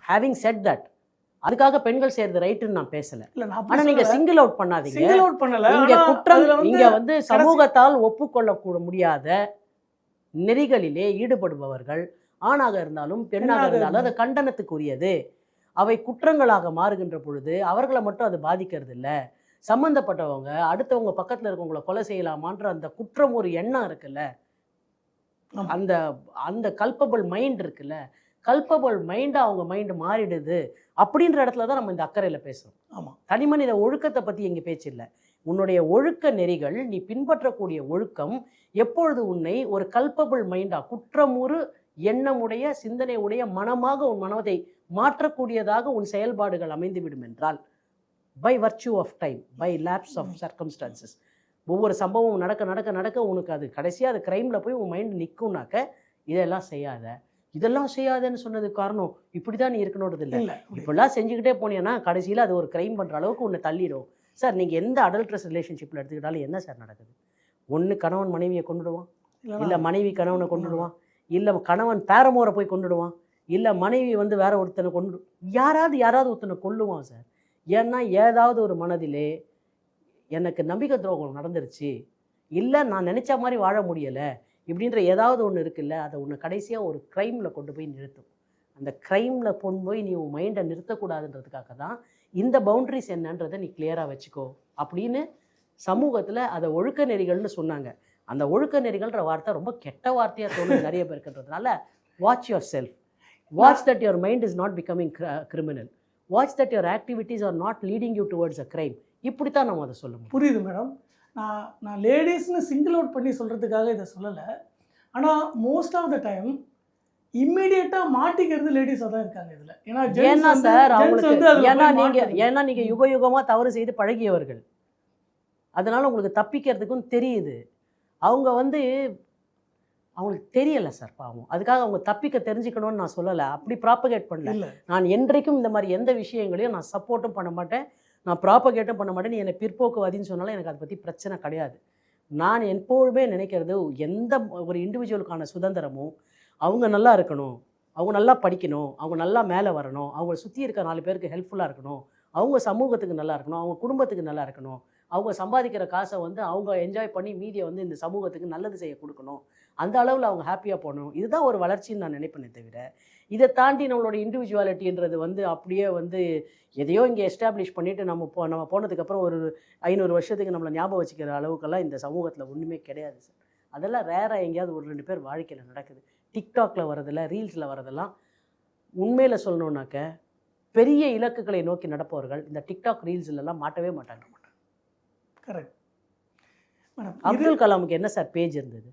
ஹேவிங் செட் தட், அதுக்காக பெண்கள் செய்யறது ரைட்டுன்னு நான் பேசல. ஆனா நீங்க சிங்கிள் அவுட் பண்ணாதீங்க. இங்க குற்றம் இங்க வந்து சமூகத்தால் ஒப்புக்கொள்ளக்கூட முடியாத நெறிகளிலே ஈடுபடுபவர்கள் ஆணாக இருந்தாலும் பெண்ணாக இருந்தாலும் அது கண்டனத்துக்குரியது. அவை குற்றங்களாக மாறுகின்ற பொழுது அவர்களை மட்டும் அது பாதிக்கிறது இல்லை, சம்பந்தப்பட்டவங்க அடுத்தவங்க பக்கத்துல இருக்கவங்களை கொலை செய்யலாமான்ற அந்த குற்றம் ஒரு எண்ணம் இருக்குல்ல, அந்த அந்த கல்பபிள் மைண்ட் இருக்குல்ல, கல்பபிள் மைண்டாக அவங்க மைண்டு மாறிடுது அப்படின்ற இடத்துல தான் நம்ம இந்த அக்கறையில் பேசுகிறோம். ஆமாம், தனிமனித ஒழுக்கத்தை பற்றி எங்கே பேச்சு இல்லை. உன்னுடைய ஒழுக்க நெறிகள், நீ பின்பற்றக்கூடிய ஒழுக்கம் எப்பொழுது உன்னை ஒரு கல்பபிள் மைண்டாக குற்றமுறு எண்ணமுடைய சிந்தனை உடைய மனமாக உன் மனதை மாற்றக்கூடியதாக உன் செயல்பாடுகள் அமைந்துவிடும் என்றால் by virtue of time, by lapse of circumstances, ஒவ்வொரு சம்பவம் நடக்க உனக்கு அது கடைசியாக அது க்ரைமில் போய் உன் மைண்டு நிற்கும்னாக்க இதெல்லாம் செய்யாதன்னு சொன்னதுக்கு காரணம் இப்படி தான் நீ இருக்கணுன்றது இல்லை. இப்படிலாம் செஞ்சுக்கிட்டே போனீங்கன்னா கடைசியில் அது ஒரு க்ரைம் பண்ணுற அளவுக்கு உன்னை தள்ளிடும். சார் நீங்கள் எந்த அடல்ட்ரஸ் ரிலேஷன்ஷிப்பில் எடுத்துக்கிட்டாலும் என்ன சார் நடக்குது? ஒன்று கணவன் மனைவியை கொண்டுடுவான், இல்லை மனைவி கணவனை கொண்டுடுவான், இல்லை கணவன் பேரமோரை போய் கொண்டுடுவான், இல்லை மனைவி வந்து வேற ஒருத்தனை கொண்டு யாராவது ஒருத்தனை கொல்லுவான் சார். ஏன்னா ஏதாவது ஒரு மனதிலே எனக்கு நம்பிக்கை துரோகம் நடந்துருச்சு, இல்லை நான் நினச்ச மாதிரி வாழ முடியலை இப்படின்ற ஏதாவது ஒன்று இருக்குல்ல, அதை ஒன்று கடைசியாக ஒரு க்ரைமில் கொண்டு போய் நிறுத்தும். அந்த க்ரைமில் கொண்டு போய் நீ உன் மைண்டை நிறுத்தக்கூடாதுன்றதுக்காக தான் இந்த பவுண்ட்ரிஸ் என்னன்றதை நீ கிளியராக வச்சுக்கோ அப்படின்னு சமூகத்தில் அதை ஒழுக்க நெறிகள்னு சொன்னாங்க. அந்த ஒழுக்க நெறிகள்ன்ற வார்த்தை ரொம்ப கெட்ட வார்த்தையாக தோணுது நிறைய பேருக்குன்றதுனால watch yourself, watch that your mind is not becoming criminal, watch that your activities are not leading you towards a crime. இப்படி தான் நம்ம அதை சொல்லணும். புரியுது மேடம். நான் லேடிஸ்னு சிங்கிள் அவுட் பண்ணி சொல்கிறதுக்காக இதை சொல்லலை. ஆனால் மோஸ்ட் ஆஃப் த டைம் இம்மிடியேட்டாக மாட்டிக்கிறது லேடிஸாக தான் இருக்காங்க இதில். ஏன்னா சார் அவங்களுக்கு ஏன்னா நீங்கள் யுக யுகமாக தவறு செய்து பழகியவர்கள், அதனால் உங்களுக்கு தப்பிக்கிறதுக்கும் தெரியுது. அவங்க வந்து அவங்களுக்கு தெரியலை சார் பாவம். அதுக்காக அவங்க தப்பிக்க தெரிஞ்சுக்கணும்னு நான் சொல்லலை, அப்படி ப்ராப்பகேட் பண்ணல. நான் என்றைக்கும் இந்த மாதிரி எந்த விஷயங்களையும் நான் சப்போர்ட்டும் பண்ண மாட்டேன், நான் ப்ராப்பகேட்டும் பண்ண மாட்டேன். நீ என்னை பிற்போக்குவாதின்னு சொன்னாலும் எனக்கு அதை பற்றி பிரச்சனை கிடையாது. நான் எப்பொழுதுமே நினைக்கிறது எந்த ஒரு இண்டிவிஜுவலுக்கான சுதந்திரமும் அவங்க நல்லா இருக்கணும், அவங்க நல்லா படிக்கணும், அவங்க நல்லா மேலே வரணும், அவங்கள சுற்றி இருக்க 4 பேருக்கு ஹெல்ப்ஃபுல்லாக இருக்கணும், அவங்க சமூகத்துக்கு நல்லா இருக்கணும், அவங்க குடும்பத்துக்கு நல்லா இருக்கணும், அவங்க சம்பாதிக்கிற காசை வந்து அவங்க என்ஜாய் பண்ணி மீதியை வந்து இந்த சமூகத்துக்கு நல்லது செய்ய கொடுக்கணும், அந்த அளவில் அவங்க ஹாப்பியாக போகணும். இதுதான் ஒரு வளர்ச்சின்னு நான் நினைப்பேனே தவிர, இதை தாண்டி நம்மளோட இண்டிவிஜுவாலிட்டின்றது வந்து அப்படியே வந்து எதையோ இங்கே எஸ்டாப்ளிஷ் பண்ணிவிட்டு நம்ம போனதுக்கப்புறம் ஒரு 500 வருஷத்துக்கு நம்மளை ஞாபகம் வச்சுக்கிற அளவுக்கெல்லாம் இந்த சமூகத்தில் ஒன்றுமே கிடையாது சார். அதெல்லாம் ரேராக எங்கேயாவது ஒரு 2 பேர் வாழ்க்கையில் நடக்குது. டிக்டாக்ல வரதில்ல, ரீல்ஸில் வரதெல்லாம் உண்மையில் சொல்லணுன்னாக்க பெரிய இலக்குகளை நோக்கி நடப்பவர்கள் இந்த டிக்டாக் ரீல்ஸ்லாம் மாட்டவே மாட்டாங்க. Correct madam. அப்துல் கலாமுக்கு என்ன சார் பேஜ் இருந்தது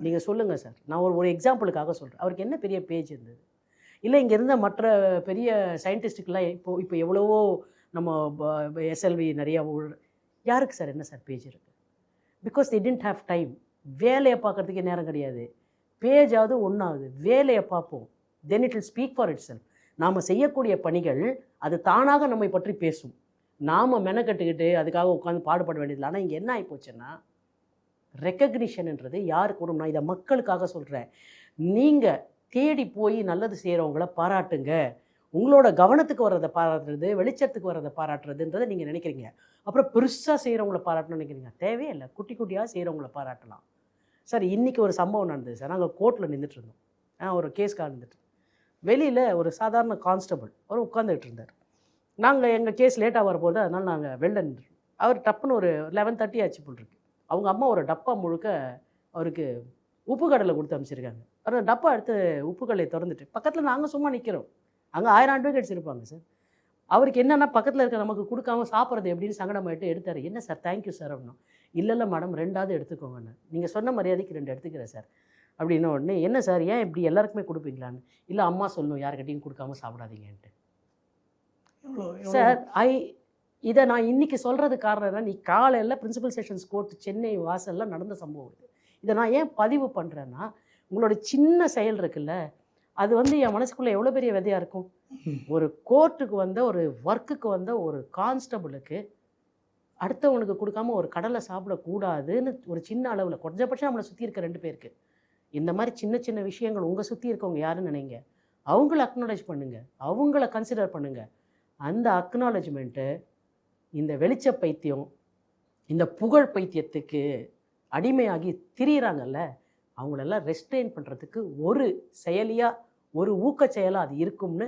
நீங்கள் சொல்லுங்கள் சார். நான் ஒரு எக்ஸாம்பிளுக்காக சொல்கிறேன். அவருக்கு என்ன பெரிய பேஜ் இருந்தது? இல்லை இங்கே இருந்த மற்ற பெரிய சயின்டிஸ்ட்டுக்கெல்லாம் இப்போ எவ்வளவோ நம்ம எஸ்எல்வி நிறையா யாருக்கு சார் என்ன சார் பேஜ் இருக்குது? Because they didn't have time. வேலையை பார்க்குறதுக்கே நேரம் கிடையாது. பேஜாவது ஒன்றாகுது, வேலையை பார்ப்போம், then it will speak for it self. நாம் செய்யக்கூடிய பணிகள் அது தானாக நம்மை பற்றி பேசும். நாம் மெனக்கட்டுக்கிட்டு அதுக்காக உட்காந்து பாடுபட வேண்டியதில்லை. ஆனால் இங்கே என்ன ஆகிப்போச்சுன்னா ரெக்கக்னிஷன்ன்றது யாருக்கு வரும்? நான் இதை மக்களுக்காக சொல்கிறேன். நீங்கள் தேடி போய் நல்லது செய்கிறவங்கள பாராட்டுங்க. உங்களோட கவனத்துக்கு வர்றதை பாராட்டுறது, வெளிச்சத்துக்கு வர்றதை பாராட்டுறதுன்றதை நீங்கள் நினைக்கிறீங்க. அப்புறம் பெருசாக செய்கிறவங்கள பாராட்டணும்னு நினைக்கிறீங்க. தேவையே இல்லை, குட்டி குட்டியாக செய்கிறவங்கள பாராட்டலாம். சார் இன்றைக்கி ஒரு சம்பவம் நடந்தது சார். நாங்கள் கோர்ட்டில் நின்றுட்டு இருந்தோம், ஒரு கேஸ்க்காக இருந்துட்டு. வெளியில் ஒரு சாதாரண கான்ஸ்டபிள் அவர் உட்காந்துக்கிட்டு இருந்தார். நாங்கள் எங்கள் கேஸ் லேட்டாக வரப்போது, அதனால் நாங்கள் வெளில நின்றுட்டோம். அவர் டப்புன்னு ஒரு 11:30 ஆச்சு போல். அவங்க அம்மா ஒரு டப்பா முழுக்க அவருக்கு உப்பு கடலை கொடுத்து அனுப்பிச்சிருக்காங்க. அவர் டப்பா எடுத்து உப்பு கடலையை திறந்துட்டு பக்கத்தில் நாங்கள் சும்மா நிற்கிறோம். அங்கே 1000 அட்வொகேட்ஸ் இருப்பாங்க சார். அவருக்கு என்னென்னா பக்கத்தில் இருக்க நமக்கு கொடுக்காம சாப்பிட்றது எப்படின்னு சங்கடமாயிட்டு எடுத்தார். என்ன சார் தேங்க்யூ சார் அப்படின்னா. இல்லை மேடம் 2ஆவது எடுத்துக்கோங்கன்னு. நீங்கள் சொன்ன மரியாதைக்கு 2 எடுத்துக்கிறேன் சார் அப்படின்ன உடனே, என்ன சார் ஏன் இப்படி எல்லாருக்குமே கொடுப்பீங்களான்னு. இல்லை அம்மா சொல்லணும் யாருக்கிட்டையும் கொடுக்காம சாப்பிடாதீங்கன்ட்டு. சார் இதை நான் இன்றைக்கி சொல்கிறது காரணம் என்ன, நீ காலையில் பிரின்சிபல் செஷன்ஸ் கோர்ட் சென்னை வாசலில் நடந்த சம்பவம் இது. இதை நான் ஏன் பதிவு பண்ணுறேன்னா, உங்களோட சின்ன செயல் இருக்குல்ல, அது வந்து என் மனசுக்குள்ளே எவ்வளோ பெரிய விதையாக இருக்கும். ஒரு கோர்ட்டுக்கு வந்த ஒரு ஒர்க்குக்கு வந்த ஒரு கான்ஸ்டபிளுக்கு அடுத்தவனுக்கு கொடுக்காம ஒரு கடலை சாப்பிடக்கூடாதுன்னு ஒரு சின்ன அளவில் கொஞ்சபட்சம் நம்மளை சுற்றி இருக்க 2 பேருக்கு இந்த மாதிரி சின்ன சின்ன விஷயங்கள் உங்கள் சுற்றி இருக்கவங்க யாருன்னு நினைங்க, அவங்கள அக்னாலேஜ் பண்ணுங்கள், அவங்கள கன்சிடர் பண்ணுங்கள். அந்த அக்னாலேஜ்மெண்ட்டு இந்த வெளிச்ச பைத்தியம், இந்த புகழ் பைத்தியத்துக்கு அடிமையாகி திரியிறாங்கல்ல, அவங்களெல்லாம் ரெஸ்ட்ரெயின் பண்ணுறதுக்கு ஒரு செயலியாக, ஒரு ஊக்க செயலாக அது இருக்கும்னு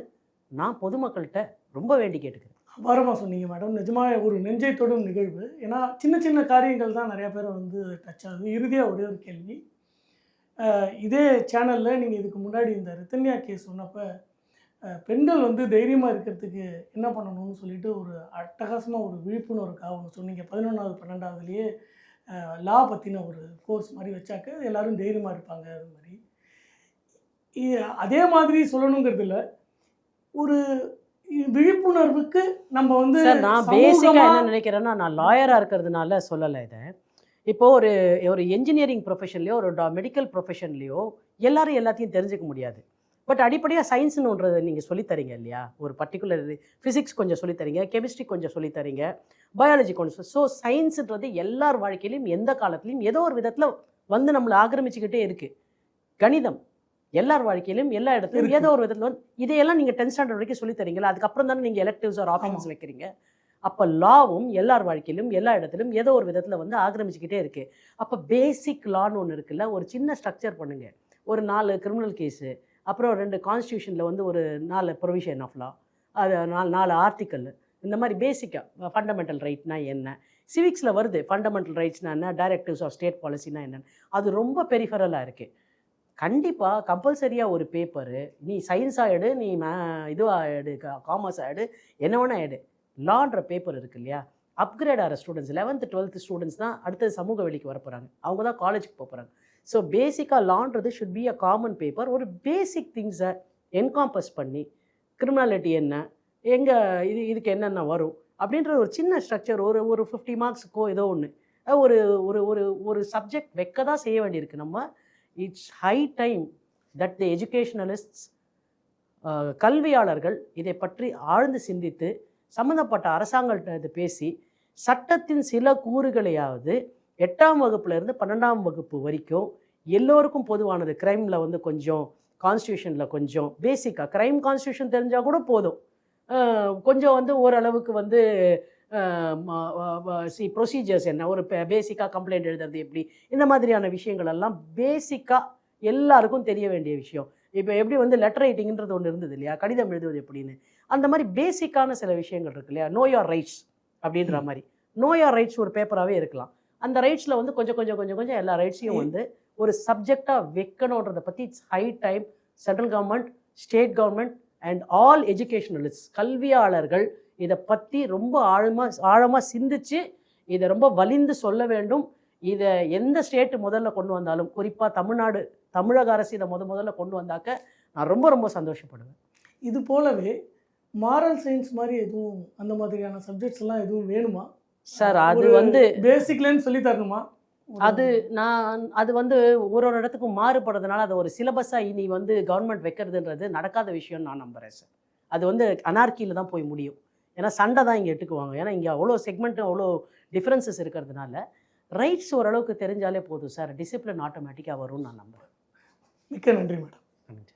நான் பொதுமக்கள்கிட்ட ரொம்ப வேண்டி கேட்டுக்கிறேன். அபாரமாக சொன்னீங்க மேடம். நிஜமாக ஒரு நெஞ்சை தொடும் நிகழ்வு. ஏன்னா சின்ன சின்ன காரியங்கள் தான் நிறையா பேரை வந்து டச் ஆகுது. இறுதியாக ஒரே ஒரு கேள்வி. இதே சேனலில் நீங்கள் இதுக்கு முன்னாடி இந்த ரித்தன்யா கேஸ் சொன்னப்போ பெண்கள் வந்து தைரியமாக இருக்கிறதுக்கு என்ன பண்ணணும்னு சொல்லிட்டு ஒரு அட்டகாசமாக ஒரு விழிப்புணர்வுக்காக ஒன்று சொன்னீங்க. 11வது 12வதுலேயே லா பற்றின ஒரு கோர்ஸ் மாதிரி வச்சாக்க எல்லோரும் தைரியமாக இருப்பாங்க. அது மாதிரி அதே மாதிரி சொல்லணுங்கிறது இல்லை, ஒரு விழிப்புணர்வுக்கு நம்ம வந்து நான் பேசிக்காக என்ன நினைக்கிறேன்னா, நான் லாயராக இருக்கிறதுனால சொல்லலை இதை. இப்போது ஒரு என்ஜினியரிங் ப்ரொஃபஷன்லையோ ஒரு மெடிக்கல் ப்ரொஃபஷன்லேயோ எல்லாரும் எல்லாத்தையும் தெரிஞ்சுக்க முடியாது. பட் அடிப்படையாக சயின்ஸ்னு ஒன்றதை நீங்கள் சொல்லித்தரீங்க இல்லையா, ஒரு பர்டிகுலர் ஃபிசிக்ஸ் கொஞ்சம் சொல்லித்தரீங்க, கெமிஸ்ட்ரி கொஞ்சம் சொல்லித்தரீங்க, பயாலஜி கொஞ்சம். ஸோ சயின்ஸுன்றது எல்லார் வாழ்க்கையிலையும் எந்த காலத்துலையும் ஏதோ ஒரு விதத்தில் வந்து நம்மளை ஆக்கிரமிச்சுக்கிட்டே இருக்குது. கணிதம் எல்லார் வாழ்க்கையிலும் எல்லா இடத்துலையும் ஏதோ ஒரு விதத்தில் வந்து இதையெல்லாம் நீங்கள் 10th ஸ்டாண்டர்ட் வரைக்கும் சொல்லி தரீங்களா, அதுக்கப்புறம் தானே நீங்கள் எலெக்டிவ்ஸ் ஒரு ஆப்ஷன்ஸ் வைக்கிறீங்க. அப்போ லாவும் எல்லார் வாழ்க்கையிலும் எல்லா இடத்துலையும் ஏதோ ஒரு விதத்தில் வந்து ஆக்கிரமிச்சுக்கிட்டே இருக்குது. அப்போ பேசிக் லான்னு ஒன்று இருக்குல்ல, ஒரு சின்ன ஸ்ட்ரக்சர் பண்ணுங்கள். ஒரு 4 கிரிமினல் கேஸு, அப்புறம் 2 கான்ஸ்டியூஷனில் வந்து ஒரு 4 ப்ரொவிஷன் ஆஃப் லா, அது 4 ஆர்டிக்கல், இந்த மாதிரி பேசிக்காக ஃபண்டமெண்டல் ரைட்னா என்ன, சிவிக்ஸில் வருது ஃபண்டமெண்டல் ரைட்ஸ்னா என்ன, டைரக்டிவ்ஸ் ஆஃப் ஸ்டேட் பாலிசினா என்னன்னு. அது ரொம்ப பெரிஃபரலாக இருக்குது. கண்டிப்பாக கம்பல்சரியாக ஒரு பேப்பரு, நீ சயின்ஸாக எடு, நீ இதுவாக எடு, காமர்ஸாக எடு, என்ன வேணால் எடு, லான்ற பேப்பர் இருக்குது இல்லையா. அப்கிரேட் ஆகிற ஸ்டூடெண்ட்ஸ் 11th 12th ஸ்டூடெண்ட்ஸ் தான் அடுத்தது சமூக வெளிக்கு வர போகிறாங்க, அவங்க தான் காலேஜுக்கு போக போகிறாங்க. ஸோ பேசிக்காக லான்றது should be a common paper. ஒரு பேசிக் திங்ஸை என்காம்பஸ் பண்ணி கிரிமினாலிட்டி என்ன, எங்கே இதுக்கு என்னென்ன வரும் அப்படின்ற ஒரு சின்ன ஸ்ட்ரக்சர், ஒரு 50 மார்க்ஸுக்கோ ஏதோ ஒன்று ஒரு ஒரு ஒரு ஒரு சப்ஜெக்ட் வைக்க தான் செய்ய வேண்டியிருக்கு நம்ம. It's high time that the educationalists, கல்வியாளர்கள் இதை பற்றி ஆழ்ந்து சிந்தித்து சம்மந்தப்பட்ட அரசாங்கள்கிட்ட இது பேசி சட்டத்தின் சில கூறுகளையாவது 8ஆம் வகுப்புலேருந்து 12ஆம் வகுப்பு வரைக்கும் எல்லோருக்கும் பொதுவானது. க்ரைமில் வந்து கொஞ்சம், கான்ஸ்டியூஷனில் கொஞ்சம், பேசிக்காக க்ரைம் கான்ஸ்டியூஷன் தெரிஞ்சால் கூட போதும். கொஞ்சம் வந்து ஓரளவுக்கு வந்து ப்ரொசீஜர்ஸ் என்ன, ஒரு பேசிக்காக கம்ப்ளைண்ட் எழுதுறது எப்படி, இந்த மாதிரியான விஷயங்கள் எல்லாம் பேசிக்காக எல்லாருக்கும் தெரிய வேண்டிய விஷயம். இப்போ எப்படி வந்து லெட்டர் ரைட்டிங்கிறது ஒன்று இருந்தது இல்லையா, கடிதம் எழுதுவது எப்படின்னு, அந்த மாதிரி பேசிக்கான சில விஷயங்கள் இருக்கு இல்லையா. நோ யோர் ரைட்ஸ் அப்படின்ற மாதிரி நோ யோர் ரைட்ஸ் ஒரு பேப்பராகவே இருக்கலாம். அந்த ரைட்ஸில் வந்து கொஞ்சம் கொஞ்சம் கொஞ்சம் கொஞ்சம் எல்லா ரைட்ஸையும் வந்து ஒரு சப்ஜெக்டாக வைக்கணுன்றதை பற்றி it's high time central government, state government and all educationalist, கல்வியாளர்கள் இதை பற்றி ரொம்ப ஆழமாக சிந்திச்சு இதை ரொம்ப வலிந்து சொல்ல வேண்டும். இதை எந்த ஸ்டேட்டு முதல்ல கொண்டு வந்தாலும், குறிப்பாக தமிழக அரசு இதை முதல்ல கொண்டு வந்தாக்க நான் ரொம்ப ரொம்ப சந்தோஷப்படுவேன். இது போலவே மாரல் சயின்ஸ் மாதிரி எதுவும் அந்த மாதிரியான சப்ஜெக்ட்ஸ் எல்லாம் எதுவும் வேணுமா சார்? அது வந்து பேசிக்லேன்னு சொல்லி தரணுமா? அது வந்து ஒரு இடத்துக்கும் மாறுபடுறதுனால அது ஒரு சிலபஸாக இனி வந்து கவர்மெண்ட் வைக்கிறதுன்றது நடக்காத விஷயம்னு நான் நம்புகிறேன் சார். அது வந்து அனார்கியில் தான் போய் முடியும். ஏன்னா சண்டை தான் இங்கே எடுத்துக்குவாங்க. ஏன்னா இங்கே அவ்வளோ செக்மெண்ட்டு அவ்வளோ டிஃப்ரென்சஸ் இருக்கிறதுனால ரைட்ஸ் ஓரளவுக்கு தெரிஞ்சாலே போதும் சார், டிசிப்ளின் ஆட்டோமேட்டிக்காக வரும்னு நான் நம்புகிறேன். மிக்க நன்றி மேடம். நன்றி.